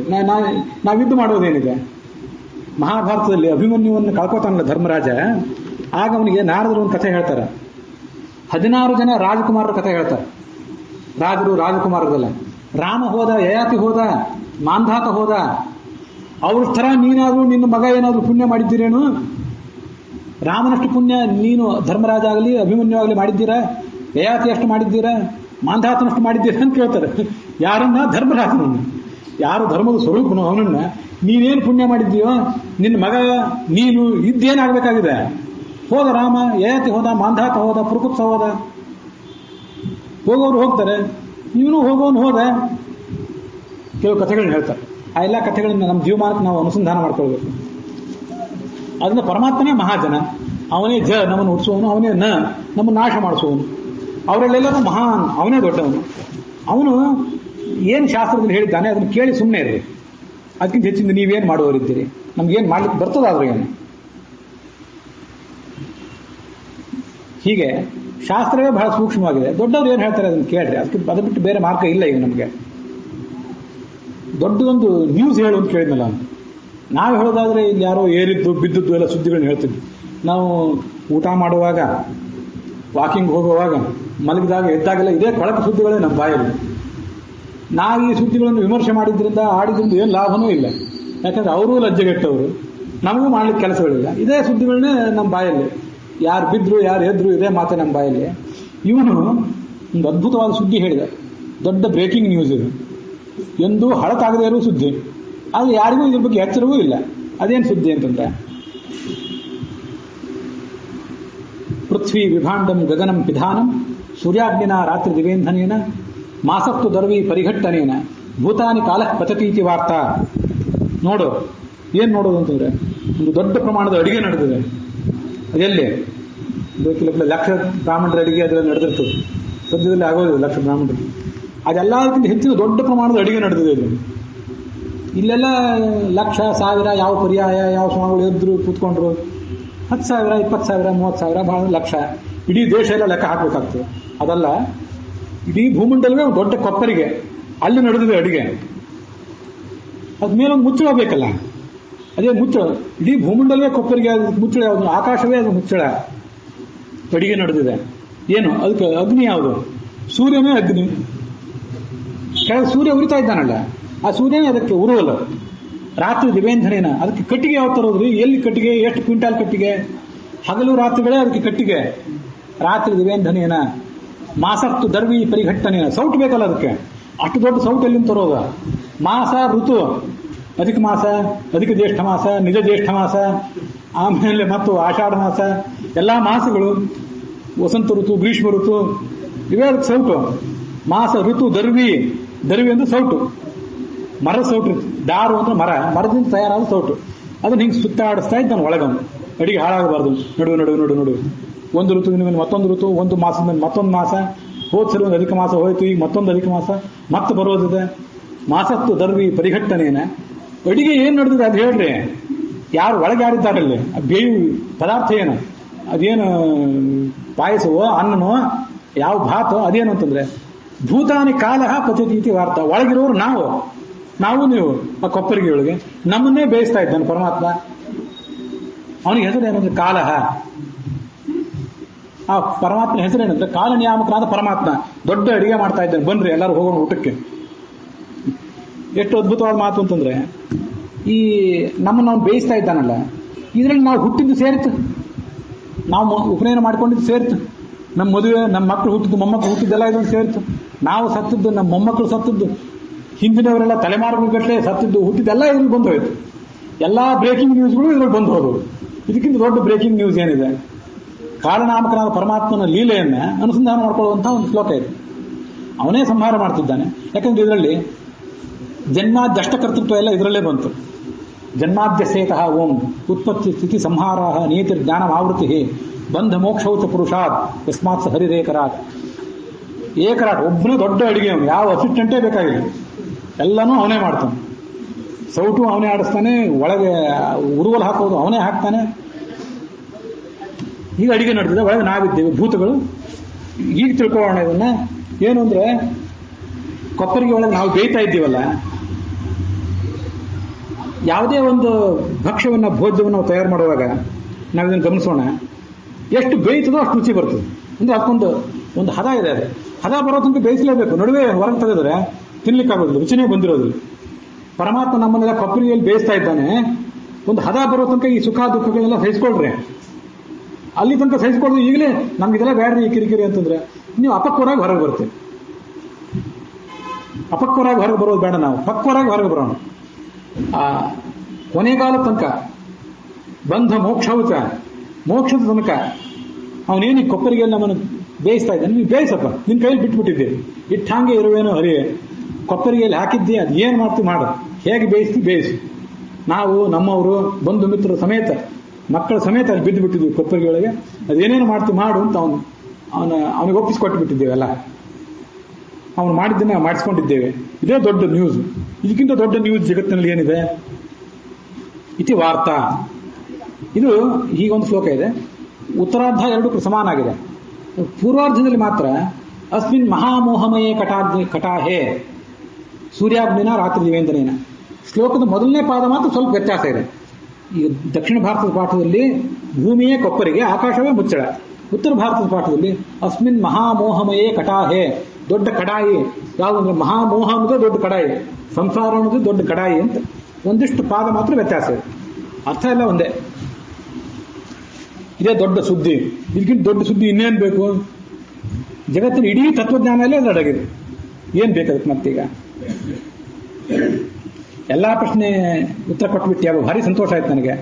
ನಾವು ಯುದ್ಧ ಮಾಡೋದೇನಿದೆ? ಮಹಾಭಾರತದಲ್ಲಿ ಅಭಿಮನ್ಯುವನ್ನು ಕಳ್ಕೊತಾನಲ್ಲ ಧರ್ಮರಾಜ, ಆಗ ಅವನಿಗೆ ನಾರದರು ಒಂದು ಕಥೆ ಹೇಳ್ತಾರೆ. 16 ಜನ ರಾಜಕುಮಾರರ ಕಥೆ ಹೇಳ್ತಾರೆ. ರಾಜರು ರಾಜಕುಮಾರರಲ್ಲ. ರಾಮ ಹೋದ, ಯಯಾತಿ ಹೋದ, ಮಾಂಧಾತ ಹೋದ. ಅವ್ರ ಥರ ನೀನಾದ್ರೂ ನಿನ್ನ ಮಗ ಏನಾದ್ರೂ ಪುಣ್ಯ ಮಾಡಿದ್ದೀರೇನು? ರಾಮನಷ್ಟು ಪುಣ್ಯ ನೀನು ಧರ್ಮರಾಜ ಆಗಲಿ ಅಭಿಮನ್ಯು ಆಗಲಿ ಮಾಡಿದ್ದೀರಾ? ಯಯಾತಿ ಅಷ್ಟು ಮಾಡಿದ್ದೀರಾ? ಮಾಂಧಾತನಷ್ಟು ಮಾಡಿದ್ದೀರಾ ಅಂತ ಕೇಳ್ತಾರೆ. ಯಾರನ್ನ? ಧರ್ಮರಾಜನನ್ನು. ಯಾರು ಧರ್ಮದ ಸ್ವರೂಪನು ಅವನನ್ನ ನೀನೇನು ಪುಣ್ಯ ಮಾಡಿದ್ದೀಯೋ, ನಿನ್ನ ಮಗ ನೀನು ಇದ್ದೇನಾಗಬೇಕಾಗಿದೆ? ಹೋದ ರಾಮ, ಯಯಾತಿ ಹೋದ, ಮಾಂಧಾತ ಹೋದ, ಪುರುಕುತ್ಸ ಹೋದ. ಹೋಗೋರು ಹೋಗ್ತಾರೆ, ನೀನು ಹೋಗೋನು ಹೋದ. ಕೆಲವು ಕಥೆಗಳನ್ನ ಹೇಳ್ತಾರೆ. ಆ ಎಲ್ಲ ಕಥೆಗಳನ್ನ ನಮ್ಮ ಜೀವಮಾನಕ್ಕೆ ನಾವು ಅನುಸಂಧಾನ ಮಾಡ್ಕೊಳ್ಬೇಕು. ಅದನ್ನ ಪರಮಾತ್ಮನೇ ಮಹಾಜನ, ಅವನೇ ನಮ್ಮನ್ನು ಹುಟ್ಟಿಸುವವನು, ಅವನೇ ನಮ್ಮನ್ನು ನಾಶ ಮಾಡಿಸುವವನು. ಅವರಲ್ಲೆಲ್ಲರೂ ಮಹಾನ್, ಅವನೇ ದೊಡ್ಡವನು. ಅವನು ಏನು ಶಾಸ್ತ್ರದಲ್ಲಿ ಹೇಳಿದ್ದಾನೆ ಅದನ್ನು ಕೇಳಿ ಸುಮ್ಮನೆ ಇರಲಿ. ಅದಕ್ಕಿಂತ ಹೆಚ್ಚಿಂದ ನೀವೇನು ಮಾಡುವವರಿದ್ದೀರಿ? ನಮ್ಗೇನು ಮಾಡ್ಲಿಕ್ಕೆ ಬರ್ತದಾದ್ರೂ ಏನು? ಹೀಗೆ ಶಾಸ್ತ್ರವೇ ಬಹಳ ಸೂಕ್ಷ್ಮವಾಗಿದೆ. ದೊಡ್ಡವರು ಏನು ಹೇಳ್ತಾರೆ ಅದನ್ನು ಕೇಳ್ರಿ. ಅದು ಬಿಟ್ಟು ಬೇರೆ ಮಾರ್ಗ ಇಲ್ಲ ಈಗ ನಮಗೆ. ದೊಡ್ಡದೊಂದು ನ್ಯೂಸ್ ಹೇಳು ಅಂತ ಕೇಳಿದ್ನಲ್ಲ, ನಾವು ಹೇಳೋದಾದ್ರೆ ಇಲ್ಲಿ ಯಾರೋ ಏರಿದ್ದು ಬಿದ್ದದ್ದು ಎಲ್ಲ ಸುದ್ದಿಗಳನ್ನ ಹೇಳ್ತಿದ್ವಿ. ನಾವು ಊಟ ಮಾಡುವಾಗ, ವಾಕಿಂಗ್ ಹೋಗುವಾಗ, ಮಲಗಿದಾಗ, ಎದ್ದಾಗೆಲ್ಲ ಇದೇ ಕೊಳಕು ಸುದ್ದಿಗಳೇ ನಮ್ಮ ಬಾಯಲ್ಲಿ. ನಾವು ಈ ಸುದ್ದಿಗಳನ್ನು ವಿಮರ್ಶೆ ಮಾಡಿದ್ರಿಂದ ಆಡಿದ್ರಿಂದ ಏನು ಲಾಭನೂ ಇಲ್ಲ. ಯಾಕಂದ್ರೆ ಅವರೂ ಲಜ್ಜೆಗೆಟ್ಟವರು, ನಮಗೂ ಮಾಡ್ಲಿಕ್ಕೆ ಕೆಲಸಗಳಿಲ್ಲ. ಇದೇ ಸುದ್ದಿಗಳನ್ನೇ ನಮ್ಮ ಬಾಯಲ್ಲಿ. ಯಾರು ಬಿದ್ರು, ಯಾರು ಎದ್ರು, ಇದೇ ಮಾತೆ ನಮ್ಮ ಬಾಯಲ್ಲಿ. ಇವನು ಒಂದು ಅದ್ಭುತವಾದ ಸುದ್ದಿ ಹೇಳಿದ, ದೊಡ್ಡ ಬ್ರೇಕಿಂಗ್ ನ್ಯೂಸ್ ಇದು. ಎಂದೂ ಹಳತಾಗದೇ ಇರೋ ಸುದ್ದಿ. ಆದರೆ ಯಾರಿಗೂ ಇದ್ರ ಬಗ್ಗೆ ಎಚ್ಚರವೂ ಇಲ್ಲ. ಅದೇನು ಸುದ್ದಿ ಅಂತಂದ್ರೆ, ಪೃಥ್ವಿ ವಿಭಾಂಡಂ ಗಗನಂ ಪಿಧಾನಂ ಸೂರ್ಯಾಗ್ನಿನ ರಾತ್ರಿ ದಿವೇಂಧನೇನ ಮಾಸತ್ತು ದರ್ವಿ ಪರಿಘಟ್ಟನೇನ ಭೂತಾನಿ ಕಾಲಃ ಪತತೀತಿ ವಾರ್ತಾ. ನೋಡು, ಏನು ನೋಡೋದು ಅಂತಂದ್ರೆ, ಒಂದು ದೊಡ್ಡ ಪ್ರಮಾಣದ ಅಡಿಗೆ ನಡೆದಿದೆ. ಅದೆಲ್ಲಿ ಲಕ್ಷ ಬ್ರಾಹ್ಮಣರ ಅಡಿಗೆ ಅದರಲ್ಲಿ ನಡೆದಿರ್ತದೆ. ಸದ್ಯದಲ್ಲಿ ಆಗೋದಿಲ್ಲ ಲಕ್ಷ ಬ್ರಾಹ್ಮಣರು. ಅದೆಲ್ಲದಕ್ಕಿಂತ ಹೆಚ್ಚಿನ ದೊಡ್ಡ ಪ್ರಮಾಣದ ಅಡಿಗೆ ನಡೆದಿದೆ ಇದು. ಇಲ್ಲೆಲ್ಲ ಲಕ್ಷ, ಸಾವಿರ, ಯಾವ ಪರ್ಯಾಯ, ಯಾವ ಸ್ವಾಮಿಗಳು ಎದ್ರು ಕೂತ್ಕೊಂಡ್ರು 10,000, 20,000, 30,000, ಬಹಳ ಲಕ್ಷ, ಇಡೀ ದೇಶ ಎಲ್ಲ ಲೆಕ್ಕ ಹಾಕಬೇಕಾಗ್ತದೆ. ಅದಲ್ಲ, ಇಡೀ ಭೂಮಂಡಲವೇ ಒಂದು ದೊಡ್ಡ ಕೊಪ್ಪರಿಗೆ ಅಲ್ಲಿ ನಡೆದಿದೆ ಅಡಿಗೆ. ಅದ್ಮೇಲೊಂದು ಮುಚ್ಚಳ ಬೇಕಲ್ಲ, ಅದೇ ಮುಚ್ಚಳ. ಇಡೀ ಭೂಮಂಡಲವೇ ಕೊಪ್ಪರಿಗೆ ಮುಚ್ಚಳ ಯಾವುದು? ಆಕಾಶವೇ ಅದು ಮುಚ್ಚಳ. ಅಡಿಗೆ ನಡೆದಿದೆ. ಏನು ಅದಕ್ಕೆ ಅಗ್ನಿ ಯಾವುದು? ಸೂರ್ಯನೇ ಅಗ್ನಿ. ಕೆಳಗೆ ಸೂರ್ಯ ಉರಿತಾ ಇದ್ದಾನಲ್ಲ, ಆ ಸೂರ್ಯನೇ ಅದಕ್ಕೆ ಉರುವಲ್ಲ. ರಾತ್ರಿ ದಿವೇಂಧನೇನ ಅದಕ್ಕೆ ಕಟ್ಟಿಗೆ ಯಾವ ತರೋದ್ರಿ? ಎಲ್ಲಿ ಕಟ್ಟಿಗೆ? ಎಷ್ಟು ಕ್ವಿಂಟಾಲ್ ಕಟ್ಟಿಗೆ? ಹಗಲು ರಾತ್ರಿಗಳೇ ಅದಕ್ಕೆ ಕಟ್ಟಿಗೆ. ರಾತ್ರಿ ದಿವೇಂಧನೇನ ಮಾಸತ್ತು ದರ್ವಿ ಪರಿಘಟ್ಟನೇನ, ಸೌಟು ಬೇಕಲ್ಲ ಅದಕ್ಕೆ. ಅಷ್ಟು ದೊಡ್ಡ ಸೌಟು ಎಲ್ಲಿಂದ ತರೋದ? ಮಾಸ, ಋತು, ಅಧಿಕ ಮಾಸ, ಅಧಿಕ ಜ್ಯೇಷ್ಠ ಮಾಸ, ನಿಜ ಜ್ಯೇಷ್ಠ ಮಾಸ, ಆಮೇಲೆ ಮತ್ತು ಆಷಾಢ ಮಾಸ, ಎಲ್ಲಾ ಮಾಸಗಳು, ವಸಂತ ಋತು, ಗ್ರೀಷ್ಮ ಋತು, ಇವೇ ಅದಕ್ಕೆ ಸೌಟು. ಮಾಸ, ಋತು, ದರ್ವಿ ಅಂದ್ರೆ ಸೌಟು, ಮರದ ಸೌಟು. ದಾರು ಅಂದ್ರೆ ಮರದಿಂದ ತಯಾರಾದ ಸೌಟು. ಅದನ್ನ ಹಿಂಗೆ ಸುತ್ತಾಡಿಸ್ತಾ ಇದ್ದಾನೆ ಒಳಗವನು, ಅಡಿಗೆ ಹಾಳಾಗಬಾರ್ದು. ನಡುವೆ ಒಂದು ಋತುವಿನ ಮೇಲೆ ಮತ್ತೊಂದು ಋತು, ಒಂದು ಮಾಸದ ಮೇಲೆ ಮತ್ತೊಂದು ಮಾಸ, ಹೋದ್ಸರಿ ಒಂದು ಅಧಿಕ ಮಾಸ ಹೋಯ್ತು, ಈಗ ಮತ್ತೊಂದು ಅಧಿಕ ಮಾಸ ಮತ್ತೆ ಬರೋದಿದೆ. ಮಾಸತ್ತು ದರ್ವಿ ಪರಿಘಟ್ಟನೇನ. ಅಡಿಗೆ ಏನ್ ನಡೆದಿದೆ ಅದು ಹೇಳ್ರಿ. ಯಾರು ಒಳಗೆ ಯಾರಿದ್ದಾರಲ್ಲಿ? ಬೇವು ಪದಾರ್ಥ ಏನು? ಅದೇನು ಪಾಯಸವೋ, ಅನ್ನನೋ, ಯಾವ ಭಾತೋ, ಅದೇನು ಅಂತಂದ್ರೆ ಭೂತಾನಿ ಕಾಲ ಪಚತೀತಿ ವಾರ್ತ. ಒಳಗಿರೋರು ನಾವು ನೀವು ಆ ಕೊಪ್ಪರಿಗೆ ಒಳಗೆ ನಮ್ಮನ್ನೇ ಬೇಯಿಸ್ತಾ ಇದ್ದಾನೆ ಪರಮಾತ್ಮ. ಅವನಿಗೆ ಹೆಸರೇನಂದ್ರೆ ಕಾಲಹ. ಆ ಪರಮಾತ್ಮನ ಹೆಸರೇನಂದ್ರೆ ಕಾಲ ನಿಯಾಮಕನಾದ ಪರಮಾತ್ಮ. ದೊಡ್ಡ ಅಡಿಗೆ ಮಾಡ್ತಾ ಇದ್ದಾನೆ, ಬನ್ರಿ ಎಲ್ಲರೂ ಹೋಗೋಣ ಊಟಕ್ಕೆ. ಎಷ್ಟು ಅದ್ಭುತವಾದ ಮಾತು ಅಂತಂದ್ರೆ, ಈ ನಮ್ಮನ್ನು ಅವನು ಬೇಯಿಸ್ತಾ ಇದ್ದಾನಲ್ಲ, ಇದ್ರಲ್ಲಿ ನಾವು ಹುಟ್ಟಿದ್ದು ಸೇರಿತು, ನಾವು ಉಪನಯನ ಮಾಡ್ಕೊಂಡಿದ್ದು ಸೇರಿತು, ನಮ್ಮ ಮದುವೆ, ನಮ್ಮ ಮಕ್ಕಳು ಹುಟ್ಟಿದ್ದು, ಮೊಮ್ಮಕ್ಕಳು ಹುಟ್ಟಿದ್ದೆಲ್ಲ ಇದೊಂದು ಸೇರಿತು, ನಾವು ಸತ್ತಿದ್ದು, ನಮ್ಮ ಮೊಮ್ಮಕ್ಕಳು ಸತ್ತಿದ್ದು, ಹಿಂದಿನವರೆಲ್ಲ ತಲೆಮಾರುಗಳ ಗಟ್ಟಲೆ ಸತ್ತಿದ್ದು, ಹುಟ್ಟಿದ್ದೆಲ್ಲ ಇದ್ರಲ್ಲಿ ಬಂದು ಹೋಯ್ತು. ಎಲ್ಲಾ ಬ್ರೇಕಿಂಗ್ ನ್ಯೂಸ್ಗಳು ಇದ್ರಲ್ಲಿ ಬಂದು ಹೋದವು. ಇದಕ್ಕಿಂತ ದೊಡ್ಡ ಬ್ರೇಕಿಂಗ್ ನ್ಯೂಸ್ ಏನಿದೆ? ಕಾಲನಾಮಕನಾದ ಪರಮಾತ್ಮನ ಲೀಲೆಯನ್ನ ಅನುಸಂಧಾನ ಮಾಡ್ಕೊಳ್ಳುವಂತಹ ಒಂದು ಶ್ಲೋಕ ಇದೆ. ಅವನೇ ಸಂಹಾರ ಮಾಡ್ತಿದ್ದಾನೆ. ಯಾಕಂದ್ರೆ ಇದರಲ್ಲಿ ಜನ್ಮಾದ್ಯಷ್ಟ ಕರ್ತೃತ್ವ ಎಲ್ಲ ಇದರಲ್ಲೇ ಬಂತು. ಜನ್ಮಾದ್ಯಸೇತಃ ಓಂ ಉತ್ಪತ್ತಿ ಸ್ಥಿತಿ ಸಂಹಾರ ನೀತಿರ್ ಜ್ಞಾನ ಆವೃತ್ತಿ ಬಂಧ ಮೋಕ್ಷೌಚ ಪುರುಷಾತ್ ಯಸ್ಮಾತ್ ಸ ಹರಿರೇಕರಾಟ್. ಏಕರಾಟ್, ಒಬ್ಬನೇ ದೊಡ್ಡ ಅಡಿಗೆ. ಅವನು ಯಾವ ಅಸಿಸ್ಟೆಂಟೇ ಬೇಕಾಗಿಲ್ಲ, ಎಲ್ಲನೂ ಅವನೇ ಮಾಡ್ತಾನೆ. ಸೌಟು ಅವನೇ ಆಡಿಸ್ತಾನೆ, ಒಳಗೆ ಉರುವಲು ಹಾಕೋದು ಅವನೇ ಹಾಕ್ತಾನೆ. ಈಗ ಅಡಿಗೆ ನಡೆದಿದೆ, ಒಳಗೆ ನಾವಿದ್ದೇವೆ ಭೂತಗಳು. ಈಗ ತಿಳ್ಕೊಳ್ಳೋಣ ಇದನ್ನ. ಏನು ಅಂದ್ರೆ, ಕೊಪ್ಪರಿಗೆ ಒಳಗೆ ನಾವು ಬೇಯ್ತಾ ಇದ್ದೀವಲ್ಲ, ಯಾವುದೇ ಒಂದು ಭಕ್ಷ್ಯವನ್ನ, ಭೋಜ್ಯವನ್ನು ನಾವು ತಯಾರು ಮಾಡುವಾಗ ನಾವಿದನ್ನು ಗಮನಿಸೋಣ. ಎಷ್ಟು ಬೇಯ್ತದೋ ಅಷ್ಟು ರುಚಿ ಬರ್ತದೆ. ಅಂದ್ರೆ ಅದಕ್ಕೊಂದು ಹದ ಇದೆ. ಅದು ಹದ ಬರೋ ತನಕ ಬೇಯಿಸಲೇಬೇಕು. ನಡುವೆ ಹೊರಗೆ ತೆಗೆದ್ರೆ ತಿನ್ಲಿಕ್ಕಾಗೋದಿಲ್ಲ, ರುಚಿನೇ ಬಂದಿರೋದಿಲ್ಲ. ಪರಮಾತ್ಮ ನಮ್ಮನ್ನೆಲ್ಲ ಕೊಪ್ಪರಿಯಲ್ಲಿ ಬೇಯಿಸ್ತಾ ಇದ್ದಾನೆ. ಒಂದು ಹದ ಬರೋ ತನಕ ಈ ಸುಖ ದುಃಖಗಳನ್ನೆಲ್ಲ ಸಹಿಸ್ಕೊಳ್ರಿ. ಅಲ್ಲಿ ತನಕ ಸಹಿಸ್ಕೊಳ್ಳೋದು. ಈಗಲೇ ನಮ್ಗಿದೆಲ್ಲ ಬ್ಯಾಡ್ರಿ ಈ ಕಿರಿಕಿರಿ ಅಂತಂದ್ರೆ ನೀವು ಅಪಕ್ವರಾಗಿ ಹೊರಗೆ ಬರ್ತೀವಿ. ಅಪಕ್ವರಾಗಿ ಹೊರಗೆ ಬರೋದು ಬೇಡ, ನಾವು ಪಕ್ವರಾಗಿ ಹೊರಗೆ ಬರೋಣ. ಆ ಕೊನೆಗಾಲ ತನಕ ಬಂಧ ಮೋಕ್ಷವುಚ, ಮೋಕ್ಷದ ತನಕ ಅವನೇನು ಕೊಪ್ಪರಿಗೆ ನಮ್ಮನ್ನು ಬೇಯಿಸ್ತಾ ಇದ್ದಾನೆ. ನೀವು ಬೇಯಿಸಪ್ಪ, ನಿನ್ನ ಕೈಯಲ್ಲಿ ಬಿಟ್ಬಿಟ್ಟಿದ್ದೀವಿ, ಇಟ್ಟಂಗೆ ಇರುವೇನೋ ಹರಿಯೇ. ಕೊಪ್ಪರಿಗೆಯಲ್ಲಿ ಹಾಕಿದ್ದೆ, ಅದು ಏನು ಮಾಡ್ತೀವಿ ಮಾಡು, ಹೇಗೆ ಬೇಯಿಸು. ನಾವು ನಮ್ಮವರು ಬಂಧು ಮಿತ್ರರ ಸಮೇತ, ಮಕ್ಕಳ ಸಮೇತ ಅಲ್ಲಿ ಬಿದ್ದು ಬಿಟ್ಟಿದ್ವಿ ಕೊಪ್ಪರಿಗೆ ಒಳಗೆ. ಅದೇನೇನು ಮಾಡ್ತೀವಿ ಮಾಡು ಅಂತ ಅವನಿಗೆ ಒಪ್ಪಿಸ್ಕೊಟ್ಟು ಬಿಟ್ಟಿದ್ದೇವೆಲ್ಲ. ಅವನು ಮಾಡಿದ್ದನ್ನ ಮಾಡಿಸ್ಕೊಂಡಿದ್ದೇವೆ. ಇದೇ ದೊಡ್ಡ ನ್ಯೂಸ್. ಇದಕ್ಕಿಂತ ದೊಡ್ಡ ನ್ಯೂಸ್ ಜಗತ್ತಿನಲ್ಲಿ ಏನಿದೆ? ಇತಿ ವಾರ್ತಾ. ಇದು ಹೀಗೊಂದು ಶ್ಲೋಕ ಇದೆ. ಉತ್ತರಾರ್ಧ ಎರಡಕ್ಕೂ ಸಮಾನ ಆಗಿದೆ. ಪೂರ್ವಾರ್ಧದಲ್ಲಿ ಮಾತ್ರ ಅಸ್ಮಿನ್ ಮಹಾಮೋಹಮಯೇ ಕಟಾಹೇ ಸೂರ್ಯಾಗ್ನಿನ ರಾತ್ರಿ ದಿವೇಂದ್ರನೇನ. ಶ್ಲೋಕದ ಮೊದಲನೇ ಪಾದ ಮಾತ್ರ ಸ್ವಲ್ಪ ವ್ಯತ್ಯಾಸ ಇದೆ. ಈ ದಕ್ಷಿಣ ಭಾರತದ ಪಾಠದಲ್ಲಿ ಭೂಮಿಯೇ ಕೊಪ್ಪರಿಗೆ, ಆಕಾಶವೇ ಮುಚ್ಚಳ. ಉತ್ತರ ಭಾರತದ ಪಾಠದಲ್ಲಿ ಅಸ್ಮಿನ್ ಮಹಾಮೋಹಮಯೇ ಕಟಾಹೇ, ದೊಡ್ಡ ಕಡಾಯಿ. ಯಾವುದಂದ್ರೆ ಮಹಾಮೋಹ ಅನ್ನೋದೇ ದೊಡ್ಡ ಕಡಾಯಿ, ಸಂಸಾರ ಅನ್ನೋದು ದೊಡ್ಡ ಕಡಾಯಿ ಅಂತ ಒಂದಿಷ್ಟು ಪಾದ ಮಾತ್ರ ವ್ಯತ್ಯಾಸ ಇದೆ. ಅರ್ಥ ಎಲ್ಲ ಒಂದೇ. ಇದೇ ದೊಡ್ಡ ಸುದ್ದಿ. ಇದಕ್ಕಿಂತ ದೊಡ್ಡ ಸುದ್ದಿ ಇನ್ನೇನು ಬೇಕು? ಜಗತ್ತಿನ ಇಡೀ ತತ್ವಜ್ಞಾನ ಎಲ್ಲ ಅಡಗಿದೆ. ಏನ್ ಬೇಕಾಗುತ್ತೆ ಮತ್ತೀಗ? ಎಲ್ಲಾ ಪ್ರಶ್ನೆ ಉತ್ತರ ಕೊಟ್ಬಿಟ್ಟು ಭಾರಿ ಸಂತೋಷ ಆಯ್ತು ನನಗೆ.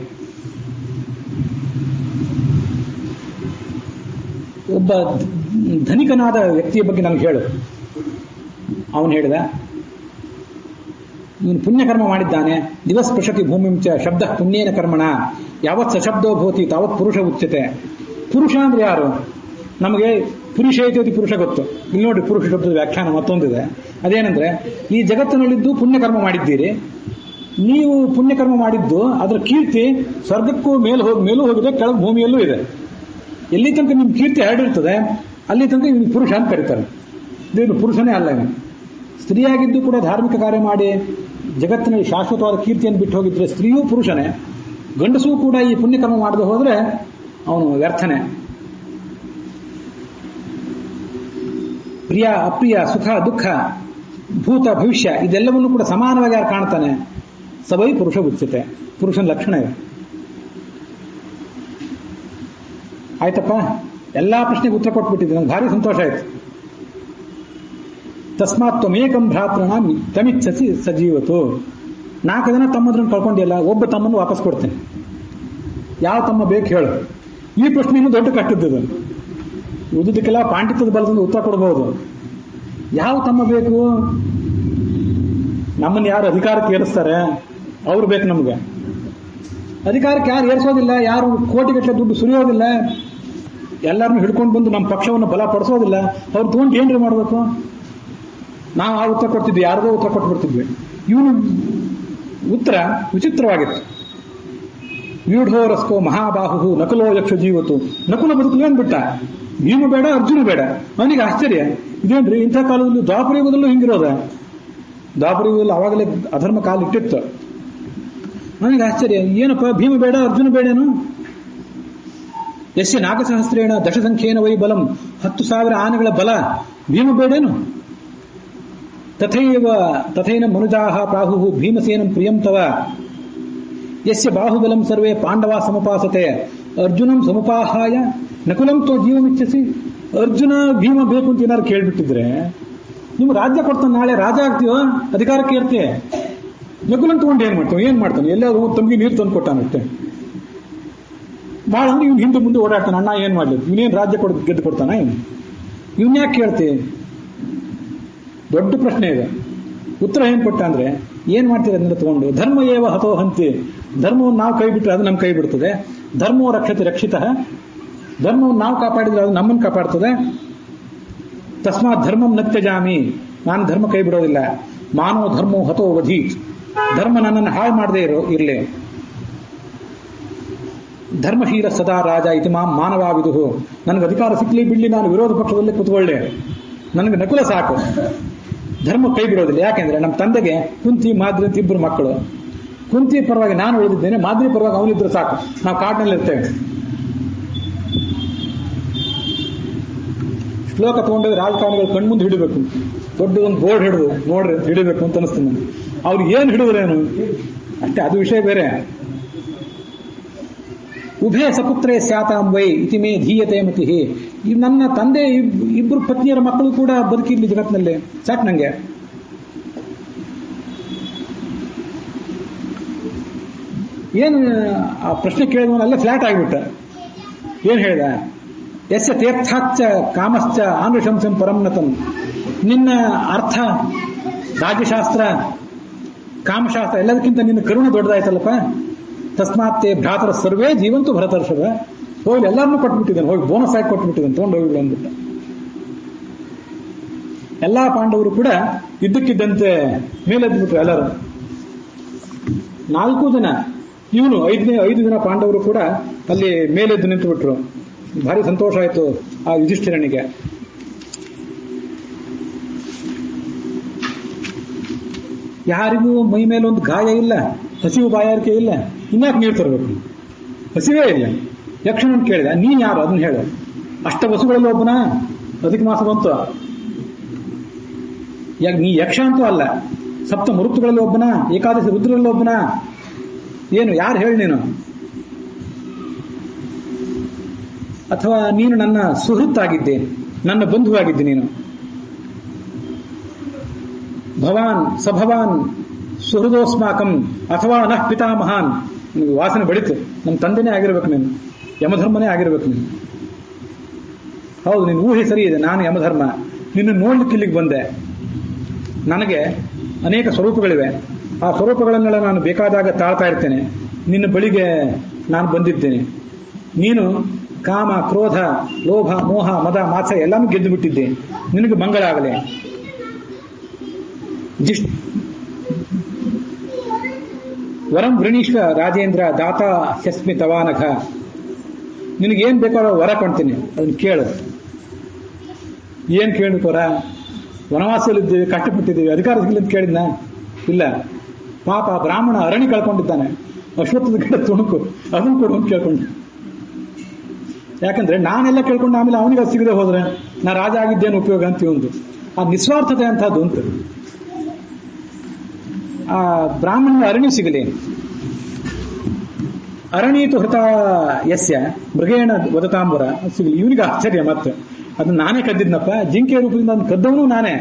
ಒಬ್ಬ ಧನಿಕನಾದ ವ್ಯಕ್ತಿಯ ಬಗ್ಗೆ ನನಗೆ ಹೇಳು. ಅವನು ಹೇಳಿದ, ಇವನು ಪುಣ್ಯಕರ್ಮ ಮಾಡಿದ್ದಾನೆ. ದಿವಸ್ ಸ್ಪೃಶತಿ ಭೂಮಿಂಚ ಶಬ್ದ ಪುಣ್ಯೇನ ಕರ್ಮಣ ಯಾವತ್ ಸಶಬ್ದೋ ಭೂತಿ ತಾವತ್ ಪುರುಷ ಉಚ್ಯತೆ. ಪುರುಷ ಅಂದ್ರೆ ಯಾರು? ನಮಗೆ ಪುರುಷೇತಿ ಪುರುಷ ಗೊತ್ತು. ಇಲ್ಲಿ ನೋಡಿ ಪುರುಷ ಶಬ್ದದ ವ್ಯಾಖ್ಯಾನ ಮತ್ತೊಂದಿದೆ. ಅದೇನೆಂದ್ರೆ, ಈ ಜಗತ್ತಿನಲ್ಲಿದ್ದು ಪುಣ್ಯಕರ್ಮ ಮಾಡಿದ್ದೀರಿ. ನೀವು ಪುಣ್ಯಕರ್ಮ ಮಾಡಿದ್ದು ಅದರ ಕೀರ್ತಿ ಸ್ವರ್ಗಕ್ಕೂ ಮೇಲೂ ಹೋಗಿದೆ, ಕೆಳಗೆ ಭೂಮಿಯಲ್ಲೂ ಇದೆ. ಎಲ್ಲಿ ತನಕ ನಿಮ್ಮ ಕೀರ್ತಿ ಹರಡಿರ್ತದೆ ಅಲ್ಲಿ ತನಕ ಇವನು ಪುರುಷ ಅಂತ ಕರೀತಾರೆ. ಇದೇನು ಪುರುಷನೇ ಅಲ್ಲ ಇವನು. ಸ್ತ್ರೀಯಾಗಿದ್ದು ಕೂಡ ಧಾರ್ಮಿಕ ಕಾರ್ಯ ಮಾಡಿ ಜಗತ್ತಿನಲ್ಲಿ ಶಾಶ್ವತವಾದ ಕೀರ್ತಿಯನ್ನು ಬಿಟ್ಟು ಹೋಗಿದ್ರೆ ಸ್ತ್ರೀಯೂ ಪುರುಷನೇ. ಗಂಡಸೂ ಕೂಡ ಈ ಪುಣ್ಯಕರ್ಮ ಮಾಡದೆ ಹೋದ್ರೆ ಅವನು ವ್ಯರ್ಥನೆ. ಪ್ರಿಯ ಅಪ್ರಿಯ, ಸುಖ ದುಃಖ, ಭೂತ ಭವಿಷ್ಯ ಇದೆಲ್ಲವನ್ನೂ ಕೂಡ ಸಮಾನವಾಗಿ ಯಾರು ಕಾಣ್ತಾನೆ, ಸವೈ ಪುರುಷ ಉಚ್ಯತೆ. ಪುರುಷನ ಲಕ್ಷಣ ಇದೆ. ಆಯ್ತಪ್ಪ, ಎಲ್ಲಾ ಪ್ರಶ್ನೆಗೆ ಉತ್ತರ ಕೊಟ್ಬಿಟ್ಟಿದ್ದೆ, ನಂಗೆ ಭಾರಿ ಸಂತೋಷ ಆಯ್ತು. ತಸ್ಮಾತ್ ತ್ವಮೇಕಂ ಭ್ರಾತೃಣ ತಮಿಚ್ಛಸಿ ಸಜೀವತು. 4 ಜನ ತಮ್ಮದ್ರನ್ನು ಕಳ್ಕೊಂಡಿಲ್ಲ, ಒಬ್ಬ ತಮ್ಮನ್ನು ವಾಪಸ್ ಕೊಡ್ತೇನೆ. ಯಾವ ತಮ್ಮ ಬೇಕು ಹೇಳು. ಈ ಪ್ರಶ್ನೆ ಇನ್ನೂ ದೊಡ್ಡ ಕಟ್ಟಿದ್ದು. ಉಳಿದಕ್ಕೆಲ್ಲ ಪಾಂಡಿತ್ಯದ ಬಲದಿಂದ ಉತ್ತರ ಕೊಡಬಹುದು. ಯಾವ ತಮ್ಮ ಬೇಕು? ನಮ್ಮನ್ನು ಯಾರು ಅಧಿಕಾರಕ್ಕೆ ಏರಿಸ್ತಾರೆ ಅವ್ರು ಬೇಕು ನಮ್ಗೆ. ಅಧಿಕಾರಕ್ಕೆ ಯಾರು ಏರಿಸೋದಿಲ್ಲ, ಯಾರು ಕೋಟಿಗಟ್ಟಲೆ ದುಡ್ಡು ಸುರಿಯೋದಿಲ್ಲ, ಎಲ್ಲರನ್ನೂ ಹಿಡ್ಕೊಂಡು ಬಂದು ನಮ್ಮ ಪಕ್ಷವನ್ನು ಬಲಪಡಿಸೋದಿಲ್ಲ, ಅವ್ರು ತಗೊಂಡು ಏನ್ರಿ ಮಾಡಬೇಕು? ನಾವು ಆ ಉತ್ತರ ಕೊಡ್ತಿದ್ವಿ, ಯಾರದೋ ಉತ್ತರ ಕೊಟ್ಬಿಡ್ತಿದ್ವಿ. ಇವನು ಉತ್ತರ ವಿಚಿತ್ರವಾಗಿತ್ತು. ವ್ಯೂಢೋರಸ್ಕೋ ಮಹಾಬಾಹು ನಕಲೋ ಯಕ್ಷ ಜೀವತು. ನಕುಲ ಬದುಕಲು ಅಂದ್ಬಿಟ್ಟ. ಭೀಮ ಬೇಡ, ಅರ್ಜುನ ಬೇಡ. ಅವನಿಗೆ ಆಶ್ಚರ್ಯ, ಇದೇನ್ರಿ ಇಂಥ ಕಾಲದಲ್ಲಿ ದ್ವಾಪರ ಯುಗದಲ್ಲೂ ಹಿಂಗಿರೋದ? ದ್ವಾಪರ ಯುಗದಲ್ಲಿ ಅವಾಗಲೇ ಅಧರ್ಮ ಕಾಲಿಟ್ಟಿತ್ತು. ಅವನಿಗೆ ಆಶ್ಚರ್ಯ, ಏನಪ್ಪ ಭೀಮ ಬೇಡ, ಅರ್ಜುನ ಬೇಡೇನು? ಯಸ್ಯ 4,000 ದಶಸಂಖ್ಯೇನ ವೈ ಬಲಂ. 10,000 ಆನೆಗಳ ಬಲ ಭೀಮ ಬೇಡೇನು? ತಥೈನ ಮನುಜಾಹ ಪ್ರಾಹು ಭೀಮಸೇನಂ ಪ್ರಿಯಂ ತವ. ಯಸ್ಯ ಬಾಹುಬಲಂ ಸರ್ವೇ ಪಾಂಡವಾ ಸಮಪಾಸತೆ. ಅರ್ಜುನಂ ಸಮುಪಾಹಾಯ ನಕುಲಂ ತೋ ಜೀವಮಿಚ್ಛಸಿ. ಅರ್ಜುನ ಭೀಮ ಬೇಕು ಅಂತ ಏನಾದ್ರು ಕೇಳ್ಬಿಟ್ಟಿದ್ರೆ, ನೀವು ರಾಜ್ಯ ಕೊಡ್ತಾನೆ, ನಾಳೆ ರಾಜ ಆಗ್ತೀವೋ, ಅಧಿಕಾರಕ್ಕೆ ಇರ್ತೀಯ. ನಕುಲಂ ತಗೊಂಡು ಏನ್ ಮಾಡ್ತಾನೆ? ಎಲ್ಲಾದ್ರೂ ತಮ್ಗೆ ನೀರು ತಂದು ಕೊಟ್ಟಾನಷ್ಟೆ. ಭಾಳ ಅಂದ್ರೆ ಇವ್ನು ಹಿಂದೆ ಮುಂದೆ ಓಡಾಡ್ತಾನೆ. ಅಣ್ಣ ಏನ್ ಮಾಡ್ಲಿ, ಇವನೇನು ರಾಜ್ಯ ಗೆದ್ದು ಕೊಡ್ತಾನ? ಇವನ್ ಯಾಕೆ ಕೇಳ್ತಿ? ದೊಡ್ಡ ಪ್ರಶ್ನೆ ಇದೆ. ಉತ್ತರ ಏನ್ ಕೊಟ್ಟ ಅಂದ್ರೆ, ಏನ್ ಮಾಡ್ತೀರ ಅದನ್ನ ತಗೊಂಡು? ಧರ್ಮ ಏವ ಹತೋ ಹಂತಿ. ಧರ್ಮವನ್ನು ನಾವು ಕೈ ಬಿಟ್ಟರೆ ಅದು ನಮ್ಮ ಕೈ ಬಿಡ್ತದೆ. ಧರ್ಮೋ ರಕ್ಷತೆ ರಕ್ಷಿತ. ಧರ್ಮವನ್ನು ನಾವು ಕಾಪಾಡಿದ್ರೆ ಅದು ನಮ್ಮನ್ನು ಕಾಪಾಡ್ತದೆ. ತಸ್ಮಾತ್ ಧರ್ಮಂ ನತ್ಯಜಾಮಿ. ನಾನು ಧರ್ಮ ಕೈ ಬಿಡೋದಿಲ್ಲ. ಮಾನೋ ಧರ್ಮೋ ಹತೋ ವಧೀತ್. ಧರ್ಮ ನನ್ನನ್ನು ಹಾಳು ಮಾಡದೇ ಇರಲಿ. ಧರ್ಮಶೀಲ ಸದಾ ರಾಜ ಇತಿ ಮಾಂ ಮಾನವಾವಿದುಹು. ನನಗೆ ಅಧಿಕಾರ ಸಿಕ್ಕಲಿ ಬಿಡ್ಲಿ, ನಾನು ವಿರೋಧ ಪಕ್ಷದಲ್ಲಿ ಕೂತ್ಕೊಳ್ಳೆ, ನನಗೆ ನಕುಲ ಸಾಕು. ಧರ್ಮ ಕೈ ಬಿಡೋದಿಲ್ಲ. ಯಾಕೆಂದ್ರೆ ನಮ್ಮ ತಂದೆಗೆ ಕುಂತಿ ಮಾದ್ರಿ ಅಂತ 2 ಮಕ್ಕಳು. ಕುಂತಿ ಪರವಾಗಿ ನಾನು ಉಳಿದಿದ್ದೇನೆ, ಮಾದ್ರಿ ಪರವಾಗಿ ಅವನಿದ್ರೆ ಸಾಕು, ನಾವು ಕಾಡಿನಲ್ಲಿ ಇರ್ತೇವೆ. ಶ್ಲೋಕ ತಗೊಂಡೋಗಿ ರಾಜಕಾರಣಿಗಳು ಕಣ್ಮುಂದೆ ಹಿಡಬೇಕು, ದೊಡ್ಡದೊಂದು ಬೋರ್ಡ್ ಹಿಡಿದು ನೋಡ್ರಿ ಹಿಡಿಬೇಕು ಅಂತ ಅನಿಸ್ತೀನಿ ನನಗೆ. ಅವ್ರಿಗೆ ಏನು ಹಿಡಿದ್ರೇನು ಅಷ್ಟೇ, ಅದು ವಿಷಯ ಬೇರೆ. ಉಭಯ ಸಪುತ್ರೇ ಸ್ಯಾತಾಂ ವೈ ಇತಿ ಮೇ ಧೀಯತೆ ಮತಿ. ನನ್ನ ತಂದೆ 2 ಪತ್ನಿಯರ ಮಕ್ಕಳು ಕೂಡ ಬದುಕಿರ್ಲಿ ಜಗತ್ತಿನಲ್ಲಿ, ಸಾಕು ನಂಗೆ. ಏನು ಆ ಪ್ರಶ್ನೆ ಕೇಳಿದವನಲ್ಲ ಫ್ಲಾಟ್ ಆಗಿಬಿಟ್ಟ. ಏನ್ ಹೇಳಿದ? ಯಸ್ಯ ತೀರ್ಥಾಚ್ಚ ಕಾಮಶ್ಚ ಆನುಶಂಸಂ ಪರಂನತಂ. ನಿನ್ನ ಅರ್ಥ, ರಾಜ್ಯಶಾಸ್ತ್ರ, ಕಾಮಶಾಸ್ತ್ರ ಎಲ್ಲದಕ್ಕಿಂತ ನಿನ್ನ ಕರುಣೆ ದೊಡ್ಡದಾಯ್ತಲ್ಲಪ್ಪ. ತಸ್ಮಾತ್ ಭ್ರಾತರ ಸರ್ವೇ ಜೀವಂತು ಭರತರ್ಷಭ. ಹೋಗಿ ಎಲ್ಲರನ್ನೂ ಕೊಟ್ಬಿಟ್ಟಿದ್ದಾನೆ, ಹೋಗಿ ಬೋನಸ್ ಆಗಿ ಕೊಟ್ಬಿಟ್ಟಿದ್ದಾನೆ, ತಗೊಂಡು ಹೋಗಿ ಅಂದ್ಬಿಟ್ಟ. ಎಲ್ಲಾ ಪಾಂಡವರು ಕೂಡ ಇದ್ದಕ್ಕಿದ್ದಂತೆ ಮೇಲೆದ್ಬಿಟ್ರು ಎಲ್ಲರೂ. 4 ಜನ, ಇವನು 5 ಜನ ಪಾಂಡವರು ಕೂಡ ಅಲ್ಲಿ ಮೇಲೆದ್ದು ನಿಂತು ಬಿಟ್ರು. ಭಾರಿ ಸಂತೋಷ ಆಯಿತು ಆ ಯುಧಿಷ್ಠಿರನಿಗೆ. ಯಾರಿಗೂ ಮೈ ಮೇಲೊಂದು ಗಾಯ ಇಲ್ಲ, ಹಸಿವು ಬಾಯಾರಿಕೆ ಇಲ್ಲ, ಇನ್ಯಾಕೆ ನೀರು ತರಬೇಕು? ಹಸಿವೇ ಇಲ್ಲ. ಯಕ್ಷನನ್ನು ಕೇಳಿದ, ನೀನ್ ಯಾರು ಅದನ್ನ ಹೇಳು. ಅಷ್ಟ ವಸುಗಳಲ್ಲಿ ಒಬ್ಬನ? ಅದಕ್ಕೆ ಮಾಸ ಬಂತು. ನೀ ಯಕ್ಷ ಅಂತೂ ಅಲ್ಲ, ಸಪ್ತ ಮರುತ್ತುಗಳಲ್ಲಿ ಒಬ್ಬನ, ಏಕಾದಶಿ ರುದ್ರಲ್ಲಿ ಒಬ್ಬನ? ಏನು, ಯಾರು ಹೇಳಿ ನೀನು? ಅಥವಾ ನೀನು ನನ್ನ ಸುಹೃತ್ತಾಗಿದ್ದೆ, ನನ್ನ ಬಂಧುವಾಗಿದ್ದೆ ನೀನು? ಭವಾನ್ ಸಭವಾನ್ ಸುಹೃದೋಸ್ಮಾಕಂ ಅಥವಾ ನಃ ಪಿತಾಮಹಾನ್. ನಿನಗೆ ವಾಸನೆ ಬಡಿತು, ನಮ್ಮ ತಂದೆನೇ ಆಗಿರ್ಬೇಕು ನೀನು, ಯಮಧರ್ಮನೇ ಆಗಿರ್ಬೇಕು ನೀನು. ಹೌದು, ನಿನ್ನ ಊಹೆ ಸರಿ ಇದೆ, ನಾನು ಯಮಧರ್ಮ. ನಿನ್ನ ನೋಡ್ಲಿಕ್ಕೆ ಇಲ್ಲಿಗೆ ಬಂದೆ. ನನಗೆ ಅನೇಕ ಸ್ವರೂಪಗಳಿವೆ, ಆ ಸ್ವರೂಪಗಳನ್ನೆಲ್ಲ ನಾನು ಬೇಕಾದಾಗ ತಾಳ್ತಾ ಇರ್ತೇನೆ. ನಿನ್ನ ಬಳಿಗೆ ನಾನು ಬಂದಿದ್ದೇನೆ. ನೀನು ಕಾಮ, ಕ್ರೋಧ, ಲೋಭ, ಮೋಹ, ಮದ, ಮಾತ್ಸರ್ಯ ಎಲ್ಲಾನು ಗೆದ್ದು ಬಿಟ್ಟಿದ್ದೆ. ನಿನಗೆ ಮಂಗಳ ಆಗಲಿ. ವರಂ ವೃಣೀಶ್ವ ರಾಜೇಂದ್ರ ದಾತ ಹ್ಯಸ್ಮಿ ತವಾನಘ. ನಿನಗೇನ್ ಬೇಕೋ ವರ ಕೊಡ್ತೀನಿ, ಅದನ್ನ ಕೇಳು. ಏನ್ ಕೇಳಬೇಕೋರ? ವನವಾಸದಲ್ಲಿದ್ದೀವಿ, ಕಷ್ಟಪಟ್ಟಿದ್ದೀವಿ, ಅಧಿಕಾರ ಸಿಗಲಿ ಅಂತ ಕೇಳಿದ್ನ? ಇಲ್ಲ. ಪಾಪ ಬ್ರಾಹ್ಮಣ ಅರಣಿ ಕಳ್ಕೊಂಡಿದ್ದಾನೆ, ಅಶ್ವತ್ಥದ ಗಿಡ ತುಣುಕು, ಅದನ್ನು ಕೊಡು ಅಂತ ಕೇಳ್ಕೊಂಡ. ಯಾಕಂದ್ರೆ ನಾನೆಲ್ಲ ಕೇಳ್ಕೊಂಡು ಆಮೇಲೆ ಅವನಿಗೆ ಅದು ಸಿಗದೆ ಹೋದ್ರೆ ನಾ ರಾಜ ಆಗಿದ್ದೇನು ಉಪಯೋಗ ಅಂತ ಒಂದು ಆ ನಿಸ್ವಾರ್ಥತೆ ಅಂತದ್ದು ಅಂತ. ಆ ಬ್ರಾಹ್ಮಣ ಅರಣಿ ಸಿಗಲಿ. ಅರಣೀತು ಹೃತ ಯಸ್ಯ ಮೃಗೇಣ ವದತಾಂಬರ ಸಿಗಲಿ. ಇವನಿಗೆ ಆಶ್ಚರ್ಯ. ಮತ್ತೆ ಅದನ್ನ ನಾನೇ ಕದ್ದಿದ್ನಪ್ಪ, ಜಿಂಕೆ ರೂಪದಿಂದ ಅದನ್ನು ಕದ್ದವನು ನಾನೇ,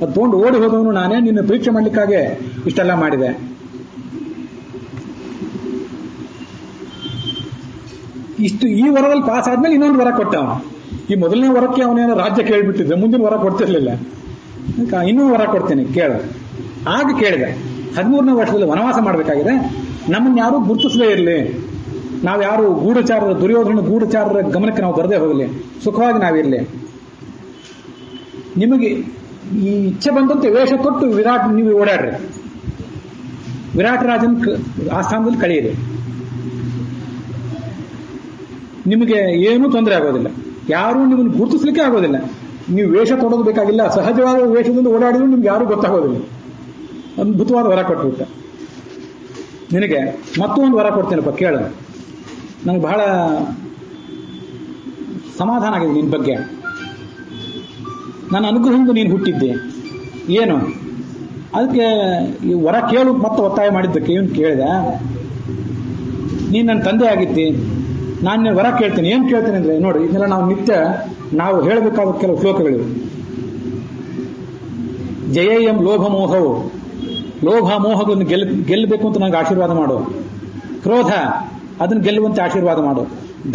ಅದು ತಗೊಂಡು ಓಡಿ ಹೋದವನು ನಾನೇ, ನಿನ್ನ ಪರೀಕ್ಷೆ ಮಾಡ್ಲಿಕ್ಕಾಗೆ ಇಷ್ಟೆಲ್ಲ ಮಾಡಿದೆ. ಇಷ್ಟು ಈ ವರದಲ್ಲಿ ಪಾಸ್ ಆದ್ಮೇಲೆ ಇನ್ನೊಂದು ವರ ಕೊಟ್ಟ ಅವನು. ಈ ಮೊದಲನೇ ವರಕ್ಕೆ ಅವನೇನೋ ರಾಜ್ಯ ಕೇಳಿಬಿಟ್ಟಿದ್ರೆ ಮುಂದಿನ ವರ ಕೊಡ್ತಿರ್ಲಿಲ್ಲ. ಇನ್ನೊಂದು ವರ ಕೊಡ್ತೇನೆ ಕೇಳು. ಆಗ ಕೇಳಿದೆ, 13ನೇ ವರ್ಷದಲ್ಲಿ ವನವಾಸ ಮಾಡಬೇಕಾಗಿದೆ, ನಮ್ಮನ್ನು ಯಾರು ಗುರುತಿಸಲೇ ಇರಲಿ, ನಾವು ಯಾರು ಗೂಢಚಾರರ, ದುರ್ಯೋಧನ ಗೂಢಚಾರರ ಗಮನಕ್ಕೆ ನಾವು ಬರದೇ ಹೋಗಲಿ, ಸುಖವಾಗಿ ನಾವಿರಲಿ. ನಿಮಗೆ ಈ ಇಚ್ಛೆ ಬಂದಂತೆ ವೇಷ ಕೊಟ್ಟು ನೀವು ಓಡಾಡ್ರಿ, ವಿರಾಟ್ ರಾಜನ್ ಆಸ್ಥಾನದಲ್ಲಿ ಕಳೆಯಿರಿ. ನಿಮಗೆ ಏನೂ ತೊಂದರೆ ಆಗೋದಿಲ್ಲ, ಯಾರೂ ನಿಮ್ಮನ್ನು ಗುರುತಿಸ್ಲಿಕ್ಕೆ ಆಗೋದಿಲ್ಲ. ನೀವು ವೇಷ ತೊಡೋದು ಬೇಕಾಗಿಲ್ಲ, ಸಹಜವಾದ ವೇಷದಿಂದ ಓಡಾಡಿದ್ರು ನಿಮ್ಗೆ ಯಾರೂ ಗೊತ್ತಾಗೋದಿಲ್ಲ. ಅದ್ಭುತವಾದ ವರ ಕೊಟ್ಬಿಟ್ಟ. ನಿನಗೆ ಮತ್ತೊಂದು ವರ ಕೊಡ್ತೇನಪ್ಪ ಕೇಳು. ನನಗೆ ಬಹಳ ಸಮಾಧಾನ ಆಗಿದೆ ನಿನ್ನ ಬಗ್ಗೆ. ನನ್ನ ಅನುಗ್ರಹದಿಂದ ನೀನು ಹುಟ್ಟಿದ್ದೆ. ಏನು ಅದಕ್ಕೆ ಈ ವರ ಕೇಳು ಮತ್ತೆ ಒತ್ತಾಯ ಮಾಡಿದ್ದಕ್ಕೆ ಇವನು ಕೇಳಿದ, ನೀನು ನನ್ನ ತಂದೆ ಆಗಿದ್ದಿ, ನಾನು ವರ ಕೇಳ್ತೀನಿ. ಏನು ಕೇಳ್ತೀನಿ ಅಂದ್ರೆ, ನೋಡಿ ಇದನ್ನೆಲ್ಲ ನಾವು ನಿತ್ಯ ನಾವು ಹೇಳಬೇಕಾದ ಕೆಲವು ಶ್ಲೋಕಗಳಿವೆ. ಜಯೇಯಂ ಲೋಭ ಮೋಹವು, ಲೋಭ ಮೋಹಗಳನ್ನು ಗೆಲ್ಲಬೇಕು ಅಂತ ನನಗೆ ಆಶೀರ್ವಾದ ಮಾಡು. ಕ್ರೋಧ, ಅದನ್ನು ಗೆಲ್ಲುವಂತೆ ಆಶೀರ್ವಾದ ಮಾಡು.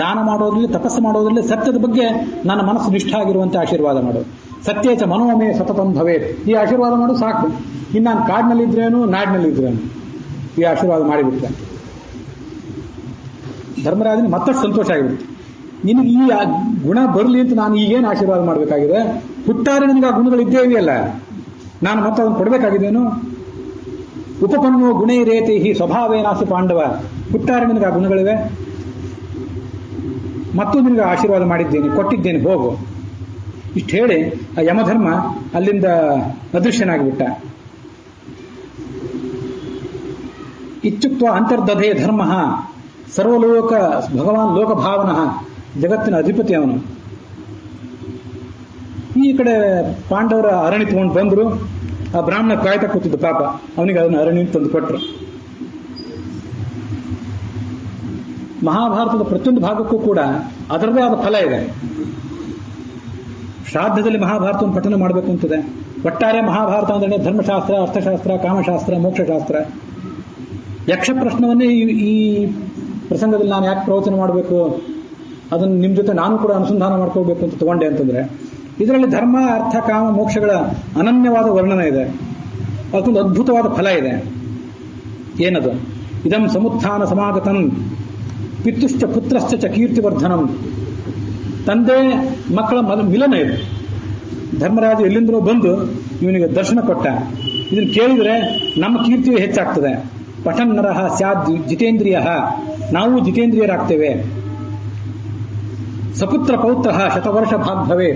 ದಾನ ಮಾಡೋದ್ರಲ್ಲಿ, ತಪಸ್ಸು ಮಾಡೋದ್ರಲ್ಲಿ ಸತ್ಯದ ಬಗ್ಗೆ ನನ್ನ ಮನಸ್ಸು ನಿಷ್ಠ ಆಗಿರುವಂತೆ ಆಶೀರ್ವಾದ ಮಾಡು. ಸತ್ಯೇಚ ಮನೋಮೇ ಸತತಂ ಭವೇತ್. ಈ ಆಶೀರ್ವಾದ ಮಾಡು ಸಾಕು. ಇನ್ನು ನಾನು ಕಾಡಿನಲ್ಲಿದ್ರೇನು ನಾಡಿನಲ್ಲಿದ್ರೇನು ಈ ಆಶೀರ್ವಾದ ಮಾಡಿಬಿಟ್ರೆ ಧರ್ಮರಾಜನಿಗೆ ಮತ್ತಷ್ಟು ಸಂತೋಷ ಆಗಿಬಿಡ್ತು. ನಿನಗೆ ಈ ಗುಣ ಬರಲಿ ಅಂತ ನಾನು ಈಗೇನು ಆಶೀರ್ವಾದ ಮಾಡಬೇಕಾಗಿದೆ? ಹುಟ್ಟಾರೆ ನನಗೆ ಆ ಗುಣಗಳು ಇದ್ದೇ ಇದೆಯಲ್ಲ, ನಾನು ಮತ್ತೆ ಅದನ್ನು ಕೊಡಬೇಕಾಗಿದ್ದೇನು? ಉಪಪನ್ನೋ ಗುಣೈ ರೇತಿ ಹಿ ಸ್ವಭಾವೇನಾಸಿ ಪಾಂಡವ. ಹುಟ್ಟಾರೆ ನಿನಗೆ ಆ ಗುಣಗಳಿವೆ, ಮತ್ತು ನಿನಗೆ ಆಶೀರ್ವಾದ ಮಾಡಿದ್ದೇನೆ, ಕೊಟ್ಟಿದ್ದೇನೆ, ಹೋಗು. ಇಷ್ಟು ಹೇಳಿ ಆ ಯಮಧರ್ಮ ಅಲ್ಲಿಂದ ಅದೃಶ್ಯನಾಗಿಬಿಟ್ಟ. ಇತ್ಯುಕ್ತ ಅಂತರ್ದಧೇ ಧರ್ಮ ಸರ್ವಲೋಕ ಭಗವಾನ್ ಲೋಕಭಾವನ, ಜಗತ್ತಿನ ಅಧಿಪತಿ ಅವನು. ಈ ಕಡೆ ಪಾಂಡವರ ಅರಣಿ ತಗೊಂಡು ಬಂದರು. ಆ ಬ್ರಾಹ್ಮಣ ಕಾಯ್ತಾ ಕೂತಿದ್ದು ಪಾಪ, ಅವನಿಗೆ ಅದನ್ನು ಅರಣಿ ತಂದು ಕೊಟ್ಟರು. ಮಹಾಭಾರತದ ಪ್ರತಿಯೊಂದು ಭಾಗಕ್ಕೂ ಕೂಡ ಅದರದೇ ಆದ ಫಲ ಇದೆ. ಶ್ರಾದ್ದದಲ್ಲಿ ಮಹಾಭಾರತವನ್ನು ಪಠನ ಮಾಡಬೇಕು ಅಂತಿದೆ. ಒಟ್ಟಾರೆ ಮಹಾಭಾರತ ಅಂದರೆ ಧರ್ಮಶಾಸ್ತ್ರ, ಅರ್ಥಶಾಸ್ತ್ರ, ಕಾಮಶಾಸ್ತ್ರ, ಮೋಕ್ಷಶಾಸ್ತ್ರ. ಯಕ್ಷ ಪ್ರಶ್ನವನ್ನೇ ಈ ಪ್ರಸಂಗದಲ್ಲಿ ನಾನು ಯಾಕೆ ಪ್ರವಚನ ಮಾಡಬೇಕು, ಅದನ್ನು ನಿಮ್ಮ ಜೊತೆ ನಾನು ಕೂಡ ಅನುಸಂಧಾನ ಮಾಡ್ಕೋಬೇಕು ಅಂತ ತಗೊಂಡೆ ಅಂತಂದ್ರೆ, ಇದರಲ್ಲಿ ಧರ್ಮ, ಅರ್ಥ, ಕಾಮ, ಮೋಕ್ಷಗಳ ಅನನ್ಯವಾದ ವರ್ಣನೆ ಇದೆ. ಅದಕ್ಕೊಂದು ಅದ್ಭುತವಾದ ಫಲ ಇದೆ. ಏನದು? ಇದಂ ಸಮುತ್ಥಾನ ಸಮಾಗತಂ ಪಿತುಶ್ಚ ಪುತ್ರಶ್ಚ ಚ ಕೀರ್ತಿವರ್ಧನಂ. ತಂದೆ ಮಕ್ಕಳ ಮಿಲನ ಇದೆ. ಧರ್ಮರಾಜ ಎಲ್ಲಿಂದಲೂ ಬಂದು ಇವನಿಗೆ ದರ್ಶನ ಕೊಟ್ಟ. ಇದನ್ನು ಕೇಳಿದರೆ ನಮ್ಮ ಕೀರ್ತಿಯು ಹೆಚ್ಚಾಗ್ತದೆ. ಪಠನ್ ನರಹ ಸ್ಯಾದ್ ಜಿತೇಂದ್ರಿಯ, ನಾವು ಜಿತೇಂದ್ರಿಯರಾಗ್ತೇವೆ. ಸಪುತ್ರ ಪೌತ್ರ ಶತವರ್ಷ ಭಾಗ್ಭವೇ,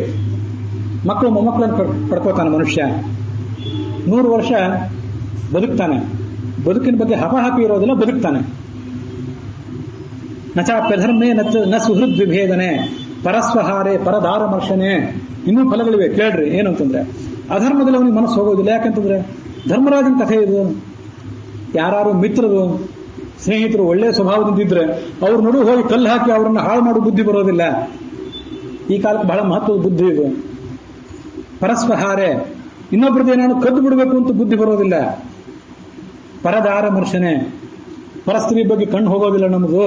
ಮಕ್ಕಳು ಮೊಮ್ಮಕ್ಕಳನ್ನು ಪಡ್ಕೋತಾನೆ ಮನುಷ್ಯ. 100 ವರ್ಷ ಬದುಕ್ತಾನೆ. ಬದುಕಿನ ಬಗ್ಗೆ ಹಪಹಪಿ ಇರೋದಿಲ್ಲ, ಬದುಕ್ತಾನೆ. ನಚಾಪ್ಯಧರ್ಮೇ ನ ಸುಹೃದ್ ವಿಭೇದನೆ ಪರಸ್ವಹಾರೆ ಪರದಾರಮರ್ಶನೆ. ಇನ್ನೂ ಫಲಗಳಿವೆ ಕೇಳ್ರಿ. ಏನು ಅಂತಂದ್ರೆ, ಅಧರ್ಮದಲ್ಲಿ ಅವನಿಗೆ ಮನಸ್ಸು ಹೋಗೋದಿಲ್ಲ. ಯಾಕಂತಂದ್ರೆ ಧರ್ಮರಾಜನ ಕಥೆ ಇದು. ಯಾರು ಮಿತ್ರರು, ಸ್ನೇಹಿತರು ಒಳ್ಳೆ ಸ್ವಭಾವದಿಂದ ಇದ್ರೆ ಅವ್ರ ನಡುವೆ ಹೋಗಿ ಕಲ್ಲು ಹಾಕಿ ಅವರನ್ನು ಹಾಳು ಮಾಡೋ ಬುದ್ಧಿ ಬರೋದಿಲ್ಲ. ಈ ಕಾಲಕ್ಕೆ ಬಹಳ ಮಹತ್ವದ ಬುದ್ಧಿ ಇದು. ಪರಸ್ವಹಾರೆ, ಇನ್ನೊಬ್ಬರದೇನಾದ್ರು ಕದ್ದು ಬಿಡಬೇಕು ಅಂತ ಬುದ್ಧಿ ಬರೋದಿಲ್ಲ. ಪರದಾರ ಮರ್ಶನೆ, ಪರಸ್ತ್ರೀ ಬಗ್ಗೆ ಕಣ್ಣು ಹೋಗೋದಿಲ್ಲ ನಮ್ಮದು.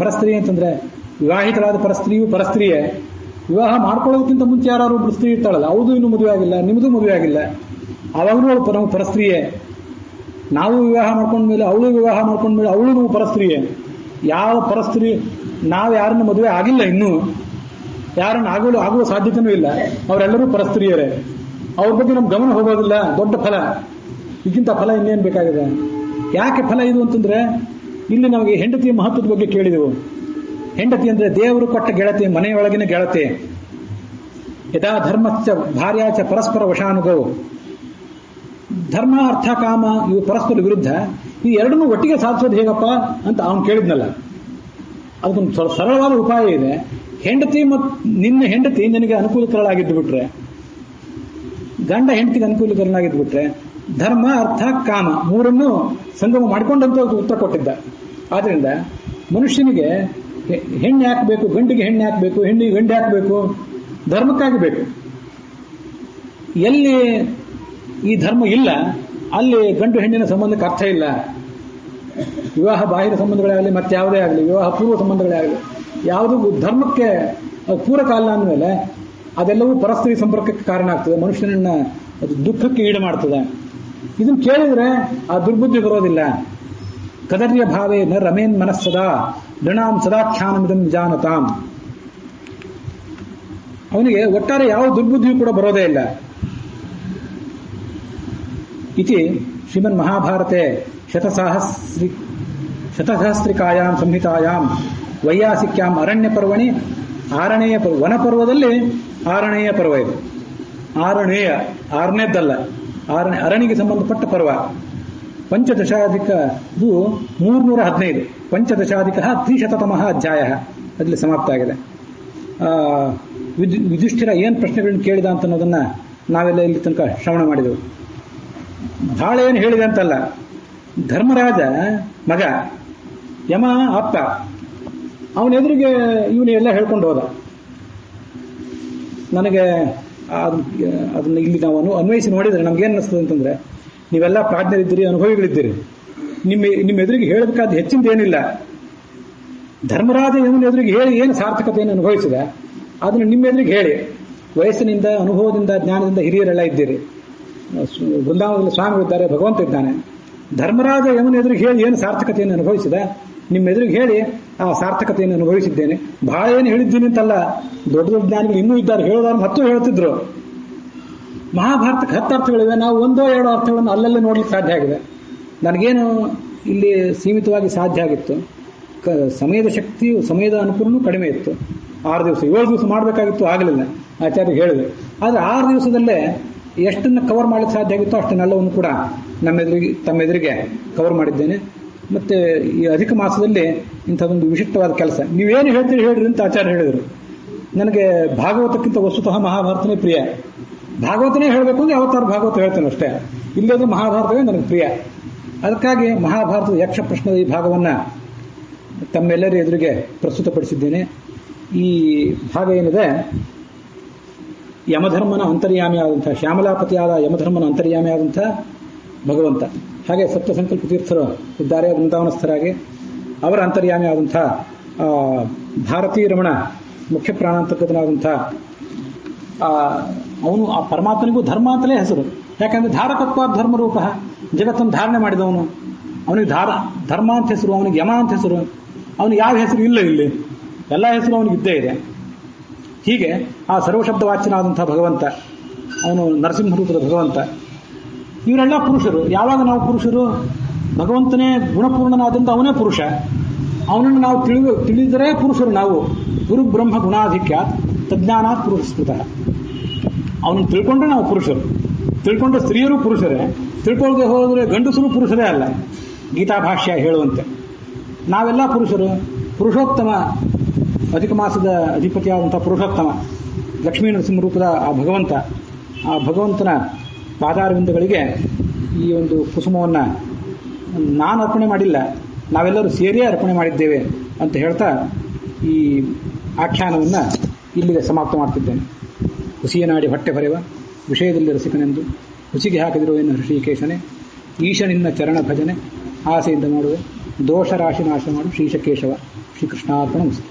ಪರಸ್ತ್ರೀ ಅಂತಂದ್ರೆ ವಿವಾಹಿತರಾದ ಪರಸ್ತ್ರೀಯು ಪರಸ್ತ್ರೀಯೇ. ವಿವಾಹ ಮಾಡ್ಕೊಳ್ಳೋದಕ್ಕಿಂತ ಮುಂಚೆ ಯಾರು ಒಬ್ರು ಸ್ತ್ರೀ ಇರ್ತಾಳಲ್ಲ, ಹೌದು ಇನ್ನೂ ಮದುವೆ ಆಗಿಲ್ಲ, ನಿಮ್ಮದು ಮದುವೆ ಆಗಿಲ್ಲ, ಅವಾಗಲೂ ನಾವು ಪರಸ್ತ್ರೀಯೇ. ನಾವು ವಿವಾಹ ಮಾಡ್ಕೊಂಡ್ಮೇಲೆ ಅವಳು ವಿವಾಹ ಮಾಡ್ಕೊಂಡ್ಮೇಲೆ ಅವಳು ನಾವು ಪರಸ್ತ್ರೀಯೇ. ಯಾವ ಪರಸ್ತ್ರೀ, ನಾವು ಯಾರನ್ನ ಮದುವೆ ಆಗಿಲ್ಲ ಇನ್ನೂ, ಯಾರನ್ನ ಆಗುವ ಸಾಧ್ಯತೆನೂ ಇಲ್ಲ, ಅವರೆಲ್ಲರೂ ಪರಸ್ತ್ರೀಯರೇ. ಅವ್ರ ಬಗ್ಗೆ ನಮ್ಗೆ ಗಮನ ಹೋಗೋದಿಲ್ಲ. ದೊಡ್ಡ ಫಲ, ಇದಕ್ಕಿಂತ ಫಲ ಇನ್ನೇನು ಬೇಕಾಗಿದೆ? ಯಾಕೆ ಫಲ ಇದು ಅಂತಂದ್ರೆ, ಇಲ್ಲಿ ನಮಗೆ ಹೆಂಡತಿಯ ಮಹತ್ವದ ಬಗ್ಗೆ ಕೇಳಿದೆವು. ಹೆಂಡತಿ ಅಂದ್ರೆ ದೇವರು ಕೊಟ್ಟ ಗೆಳತಿ, ಮನೆಯೊಳಗಿನ ಗೆಳತಿ. ಯಥಾ ಧರ್ಮಶ್ಚ ಭಾರ್ಯಾಚ ಪರಸ್ಪರ ವಶಾನುಭವ. ಧರ್ಮ ಅರ್ಥ ಕಾಮ ಇವು ಪರಸ್ಪರ ವಿರುದ್ಧ, ಈ ಎರಡನ್ನೂ ಒಟ್ಟಿಗೆ ಸಾಧಿಸೋದು ಹೇಗಪ್ಪ ಅಂತ ಅವನು ಕೇಳಿದ್ನಲ್ಲ. ಅದಕ್ಕೊಂದು ಸರಳವಾದ ಉಪಾಯ ಇದೆ. ಹೆಂಡತಿ ನಿನ್ನ ಹೆಂಡತಿ ನಿನಗೆ ಅನುಕೂಲಕರಳಾಗಿದ್ದು ಬಿಟ್ರೆ, ಗಂಡ ಹೆಂಡತಿಗೆ ಅನುಕೂಲಕರನಾಗಿದ್ದು ಬಿಟ್ರೆ, ಧರ್ಮ ಅರ್ಥ ಕಾಮ ಮೂರನ್ನು ಸಂಗಮ ಮಾಡಿಕೊಂಡಂತ ಉತ್ತರ ಕೊಟ್ಟಿದ್ದ. ಆದ್ರಿಂದ ಮನುಷ್ಯನಿಗೆ ಹೆಣ್ಣು ಹಾಕಬೇಕು, ಗಂಡಿಗೆ ಹೆಣ್ಣು ಹಾಕಬೇಕು, ಹೆಣ್ಣಿಗೆ ಗಂಡು ಹಾಕಬೇಕು, ಧರ್ಮಕ್ಕಾಗಿ ಬೇಕು. ಎಲ್ಲಿ ಈ ಧರ್ಮ ಇಲ್ಲ ಅಲ್ಲಿ ಗಂಡು ಹೆಣ್ಣಿನ ಸಂಬಂಧಕ್ಕೆ ಅರ್ಥ ಇಲ್ಲ. ವಿವಾಹ ಬಾಹಿರ ಸಂಬಂಧಗಳೇ ಆಗಲಿ, ಮತ್ತೆ ಯಾವುದೇ ಆಗಲಿ, ವಿವಾಹ ಪೂರ್ವ ಸಂಬಂಧಗಳೇ ಆಗಲಿ, ಯಾವುದು ಧರ್ಮಕ್ಕೆ ಪೂರಕ ಅಲ್ಲ ಅಂದಮೇಲೆ ಅದೆಲ್ಲವೂ ಪರಸ್ತ್ರೀ ಸಂಪರ್ಕಕ್ಕೆ ಕಾರಣ ಆಗ್ತದೆ, ಮನುಷ್ಯನನ್ನ ಅದು ದುಃಖಕ್ಕೆ ಈಡು ಮಾಡ್ತದೆ. ಇದನ್ನು ಕೇಳಿದ್ರೆ ಆ ದುರ್ಬುದ್ಧಿ ಬರೋದಿಲ್ಲ. ಕದರ್ಯ ಭಾವೇ ನ ರಮೇನ್ ಮನಸ್ಸದಾ ನೃಣಾಂ ಸದಾಖ್ಯಾನಮಿದಂ ಜಾನತಾಂ. ಅವನಿಗೆ ಒಟ್ಟಾರೆ ಯಾವ ದುರ್ಬುದ್ಧಿಯೂ ಕೂಡ ಬರೋದೇ ಇಲ್ಲ. ಇತಿ ಶ್ರೀಮನ್ ಮಹಾಭಾರತೆ ಶತಸಹಸ್ರಿಕಾಯಾಂ ಸಂಹಿತಾಯಾಂ ವೈಯಾಸಿಕ್ಯಾಂ ಅರಣ್ಯ ಪರ್ವಣಿ ವನಪರ್ವದಲ್ಲಿ ಆರಣ್ಯ ಪರ್ವ ಇದು. ಆರನೇದ್ದಲ್ಲ, ಅರಣಿಗೆ ಸಂಬಂಧಪಟ್ಟ ಪರ್ವ. ಪಂಚದಶಾಧಿಕ ಇದು 315, ಪಂಚದಶಾಧಿಕ 300ತಮಃ ಅಧ್ಯಾಯ ಅದರಲ್ಲಿ ಸಮಾಪ್ತ ಆಗಿದೆ. ಯುಧಿಷ್ಠಿರ ಏನು ಪ್ರಶ್ನೆಗಳನ್ನು ಕೇಳಿದ ಅಂತ ಅನ್ನೋದನ್ನ ನಾವೆಲ್ಲ ಇಲ್ಲಿ ತನಕ ಶ್ರವಣ ಮಾಡಿದೆವು. ಬಹಳ ಏನು ಹೇಳಿದೆ ಅಂತಲ್ಲ, ಧರ್ಮರಾಜ ಮಗ ಯಮ ಅಪ್ಪ, ಅವನ ಎದುರಿಗೆ ಇವನು ಎಲ್ಲ ಹೇಳ್ಕೊಂಡು ಹೋದ. ನನಗೆ ಅದನ್ನ ಇಲ್ಲಿ ನಾವು ಅನ್ವಯಿಸಿ ನೋಡಿದರೆ ನಮ್ಗೇನು ಅನ್ನಿಸ್ತದೆ ಅಂತಂದ್ರೆ, ನೀವೆಲ್ಲ ಪ್ರಾಜ್ಞರಿದ್ದೀರಿ, ಅನುಭವಿಗಳಿದ್ದೀರಿ, ನಿಮ್ಮ ಎದುರಿಗೆ ಹೇಳಬೇಕಾದ ಹೆಚ್ಚಿಂದೇನಿಲ್ಲ. ಧರ್ಮರಾಜ ಯಮನ ಎದುರಿಗೆ ಹೇಳಿ ಏನು ಸಾರ್ಥಕತೆಯನ್ನು ಅನುಭವಿಸಿದ ಅದನ್ನು ನಿಮ್ಮ ಎದುರಿಗೆ ಹೇಳಿ. ವಯಸ್ಸಿನಿಂದ, ಅನುಭವದಿಂದ, ಜ್ಞಾನದಿಂದ ಹಿರಿಯರೆಲ್ಲ ಇದ್ದೀರಿ. ಬೃಂದಾವನದಲ್ಲಿ ಸ್ವಾಮಿಗಳಿದ್ದಾರೆ, ಭಗವಂತ ಇದ್ದಾನೆ. ಧರ್ಮರಾಜ ಯಮನ ಎದುರಿಗೆ ಹೇಳಿ ಏನು ಸಾರ್ಥಕತೆಯನ್ನು ಅನುಭವಿಸಿದ ನಿಮ್ಮ ಎದುರಿಗೆ ಹೇಳಿ ಆ ಸಾರ್ಥಕತೆಯನ್ನು ಅನುಭವಿಸಿದ್ದೇನೆ. ಬಹಳ ಏನು ಹೇಳಿದ್ದೀನಿ ಅಂತಲ್ಲ, ದೊಡ್ಡ ದೊಡ್ಡ ಜ್ಞಾನಿಗಳು ಇನ್ನೂ ಇದ್ದಾರೆ, ಹೇಳೋದಾರು 10 ಹೇಳ್ತಿದ್ರು. ಮಹಾಭಾರತಕ್ಕೆ 10 ಅರ್ಥಗಳಿವೆ, ನಾವು 1-2 ಅರ್ಥಗಳನ್ನು ಅಲ್ಲಲ್ಲೇ ನೋಡ್ಲಿಕ್ಕೆ ಸಾಧ್ಯ ಆಗಿದೆ. ನನಗೇನು ಇಲ್ಲಿ ಸೀಮಿತವಾಗಿ ಸಾಧ್ಯ ಆಗಿತ್ತು, ಸಮಯದ ಶಕ್ತಿಯು, ಸಮಯದ ಅನುಕೂಲನೂ ಕಡಿಮೆ ಇತ್ತು. 6 ದಿವಸ 7 ದಿವಸ ಮಾಡಬೇಕಾಗಿತ್ತು, ಆಗಲಿಲ್ಲ, ಆಚಾರ್ಯ ಹೇಳಿದೆ. ಆದರೆ 6 ದಿವಸದಲ್ಲೇ ಎಷ್ಟನ್ನು ಕವರ್ ಮಾಡಲಿಕ್ಕೆ ಸಾಧ್ಯ ಆಗಿತ್ತೋ ಅಷ್ಟನ್ನೆಲ್ಲವನ್ನು ಕೂಡ ತಮ್ಮೆದುರಿಗೆ ಕವರ್ ಮಾಡಿದ್ದೇನೆ. ಮತ್ತೆ ಈ ಅಧಿಕ ಮಾಸದಲ್ಲಿ ಇಂಥದೊಂದು ವಿಶಿಷ್ಟವಾದ ಕೆಲಸ. ನೀವೇನು ಹೇಳ್ತೀರಿ ಹೇಳ್ರಿ ಅಂತ ಆಚಾರ್ಯ ಹೇಳಿದರು. ನನಗೆ ಭಾಗವತಕ್ಕಿಂತ ವಸ್ತುತಃ ಮಹಾಭಾರತನೇ ಪ್ರಿಯ. ಭಾಗವತನೇ ಹೇಳಬೇಕು ಅಂದ್ರೆ ಯಾವತ್ತಾರು ಭಾಗವತ ಹೇಳ್ತೇನೆ ಅಷ್ಟೇ, ಇಲ್ಲದ ಮಹಾಭಾರತವೇ ನನಗೆ ಪ್ರಿಯ. ಅದಕ್ಕಾಗಿ ಮಹಾಭಾರತದ ಯಕ್ಷ ಪ್ರಶ್ನದ ಈ ಭಾಗವನ್ನು ತಮ್ಮೆಲ್ಲರ ಎದುರಿಗೆ ಪ್ರಸ್ತುತಪಡಿಸಿದ್ದೇನೆ. ಈ ಭಾಗ ಏನಿದೆ, ಯಮಧರ್ಮನ ಅಂತರ್ಯಾಮಿಯಾದಂಥ, ಶ್ಯಾಮಲಾಪತಿಯಾದ ಯಮಧರ್ಮನ ಅಂತರ್ಯಾಮಿಯಾದಂಥ ಭಗವಂತ, ಹಾಗೆ ಸಪ್ತ ಸಂಕಲ್ಪ ತೀರ್ಥರು ಇದ್ದಾರೆ ವೃಂದಾವನಸ್ಥರಾಗಿ, ಅವರ ಅಂತರ್ಯಾಮಿ ಆದಂಥ ಭಾರತೀ ರಮಣ ಮುಖ್ಯ ಪ್ರಾಣಾಂತರ್ಗತನಾದಂಥ ಅವನು, ಆ ಪರಮಾತ್ಮನಿಗೂ ಧರ್ಮ ಅಂತಲೇ ಹೆಸರು. ಯಾಕಂದ್ರೆ ಧಾರಕತ್ವ ಧರ್ಮರೂಪ, ಜಗತ್ತನ್ನು ಧಾರಣೆ ಮಾಡಿದವನು. ಅವನಿಗೆ ಧರ್ಮ ಅಂತ ಹೆಸರು, ಅವನಿಗೆ ಯಮ ಅಂತ ಹೆಸರು. ಅವನಿಗೆ ಯಾವ ಹೆಸರು ಇಲ್ಲ, ಇಲ್ಲಿ ಎಲ್ಲ ಹೆಸರು ಅವನಿಗೆ ಇದ್ದೇ ಇದೆ. ಹೀಗೆ ಆ ಸರ್ವಶಬ್ದ ವಾಚ್ಯನಾದಂಥ ಭಗವಂತ, ಅವನು ನರಸಿಂಹ ರೂಪದ ಭಗವಂತ. ಇವರೆಲ್ಲ ಪುರುಷರು. ಯಾವಾಗ ನಾವು ಪುರುಷರು? ಭಗವಂತನೇ ಗುಣಪೂರ್ಣನಾದಂಥ ಅವನೇ ಪುರುಷ. ಅವನನ್ನು ನಾವು ತಿಳಿದರೆ ಪುರುಷರು ನಾವು. ಗುರು ಬ್ರಹ್ಮ ಗುಣಾಧಿಕ್ಯ ತಜ್ಞಾನಾತ್ ಪುರುಷ ಸ್ಮೃತಃ. ಅವನನ್ನು ತಿಳ್ಕೊಂಡ್ರೆ ನಾವು ಪುರುಷರು. ತಿಳ್ಕೊಂಡ್ರೆ ಸ್ತ್ರೀಯರು ಪುರುಷರೇ, ತಿಳ್ಕೊಳ್ಳದೆ ಹೋದರೆ ಗಂಡಸರು ಪುರುಷರೇ ಅಲ್ಲ. ಗೀತಾಭಾಷ್ಯ ಹೇಳುವಂತೆ ನಾವೆಲ್ಲ ಪುರುಷರು. ಪುರುಷೋತ್ತಮ, ಅಧಿಕ ಮಾಸದ ಅಧಿಪತಿಯಾದಂಥ ಪುರುಷೋತ್ತಮ ಲಕ್ಷ್ಮೀ ನರಸಿಂಹ ರೂಪದ ಆ ಭಗವಂತ, ಆ ಭಗವಂತನ ಪಾದಾರವಿಂದಗಳಿಗೆ ಈ ಒಂದು ಕುಸುಮವನ್ನು ನಾನು ಅರ್ಪಣೆ ಮಾಡಿಲ್ಲ, ನಾವೆಲ್ಲರೂ ಸೇರಿಯೇ ಅರ್ಪಣೆ ಮಾಡಿದ್ದೇವೆ ಅಂತ ಹೇಳ್ತಾ ಈ ಆಖ್ಯಾನವನ್ನು ಇಲ್ಲಿಗೆ ಸಮಾಪ್ತ ಮಾಡ್ತಿದ್ದೇನೆ. ಹುಸಿಯ ನಾಡಿ ಹೊಟ್ಟೆ ಹೊರೆವ ವಿಷಯದಲ್ಲಿ ರಸಿಕನೆಂದು ಹುಸಿಗೆ ಹಾಕಿದಿರೋ ಎನ್ನು ಋಷಿಕೇಶನೇ, ಈಶನಿನ್ನ ಚರಣ ಭಜನೆ ಆಸೆಯಿಂದ ಮಾಡುವೆ, ದೋಷ ರಾಶಿ ನಾಶ ಮಾಡು ಶ್ರೀಶಕೇಶವ. ಶ್ರೀಕೃಷ್ಣಾರ್ಪಣ ಮಸ್ತು.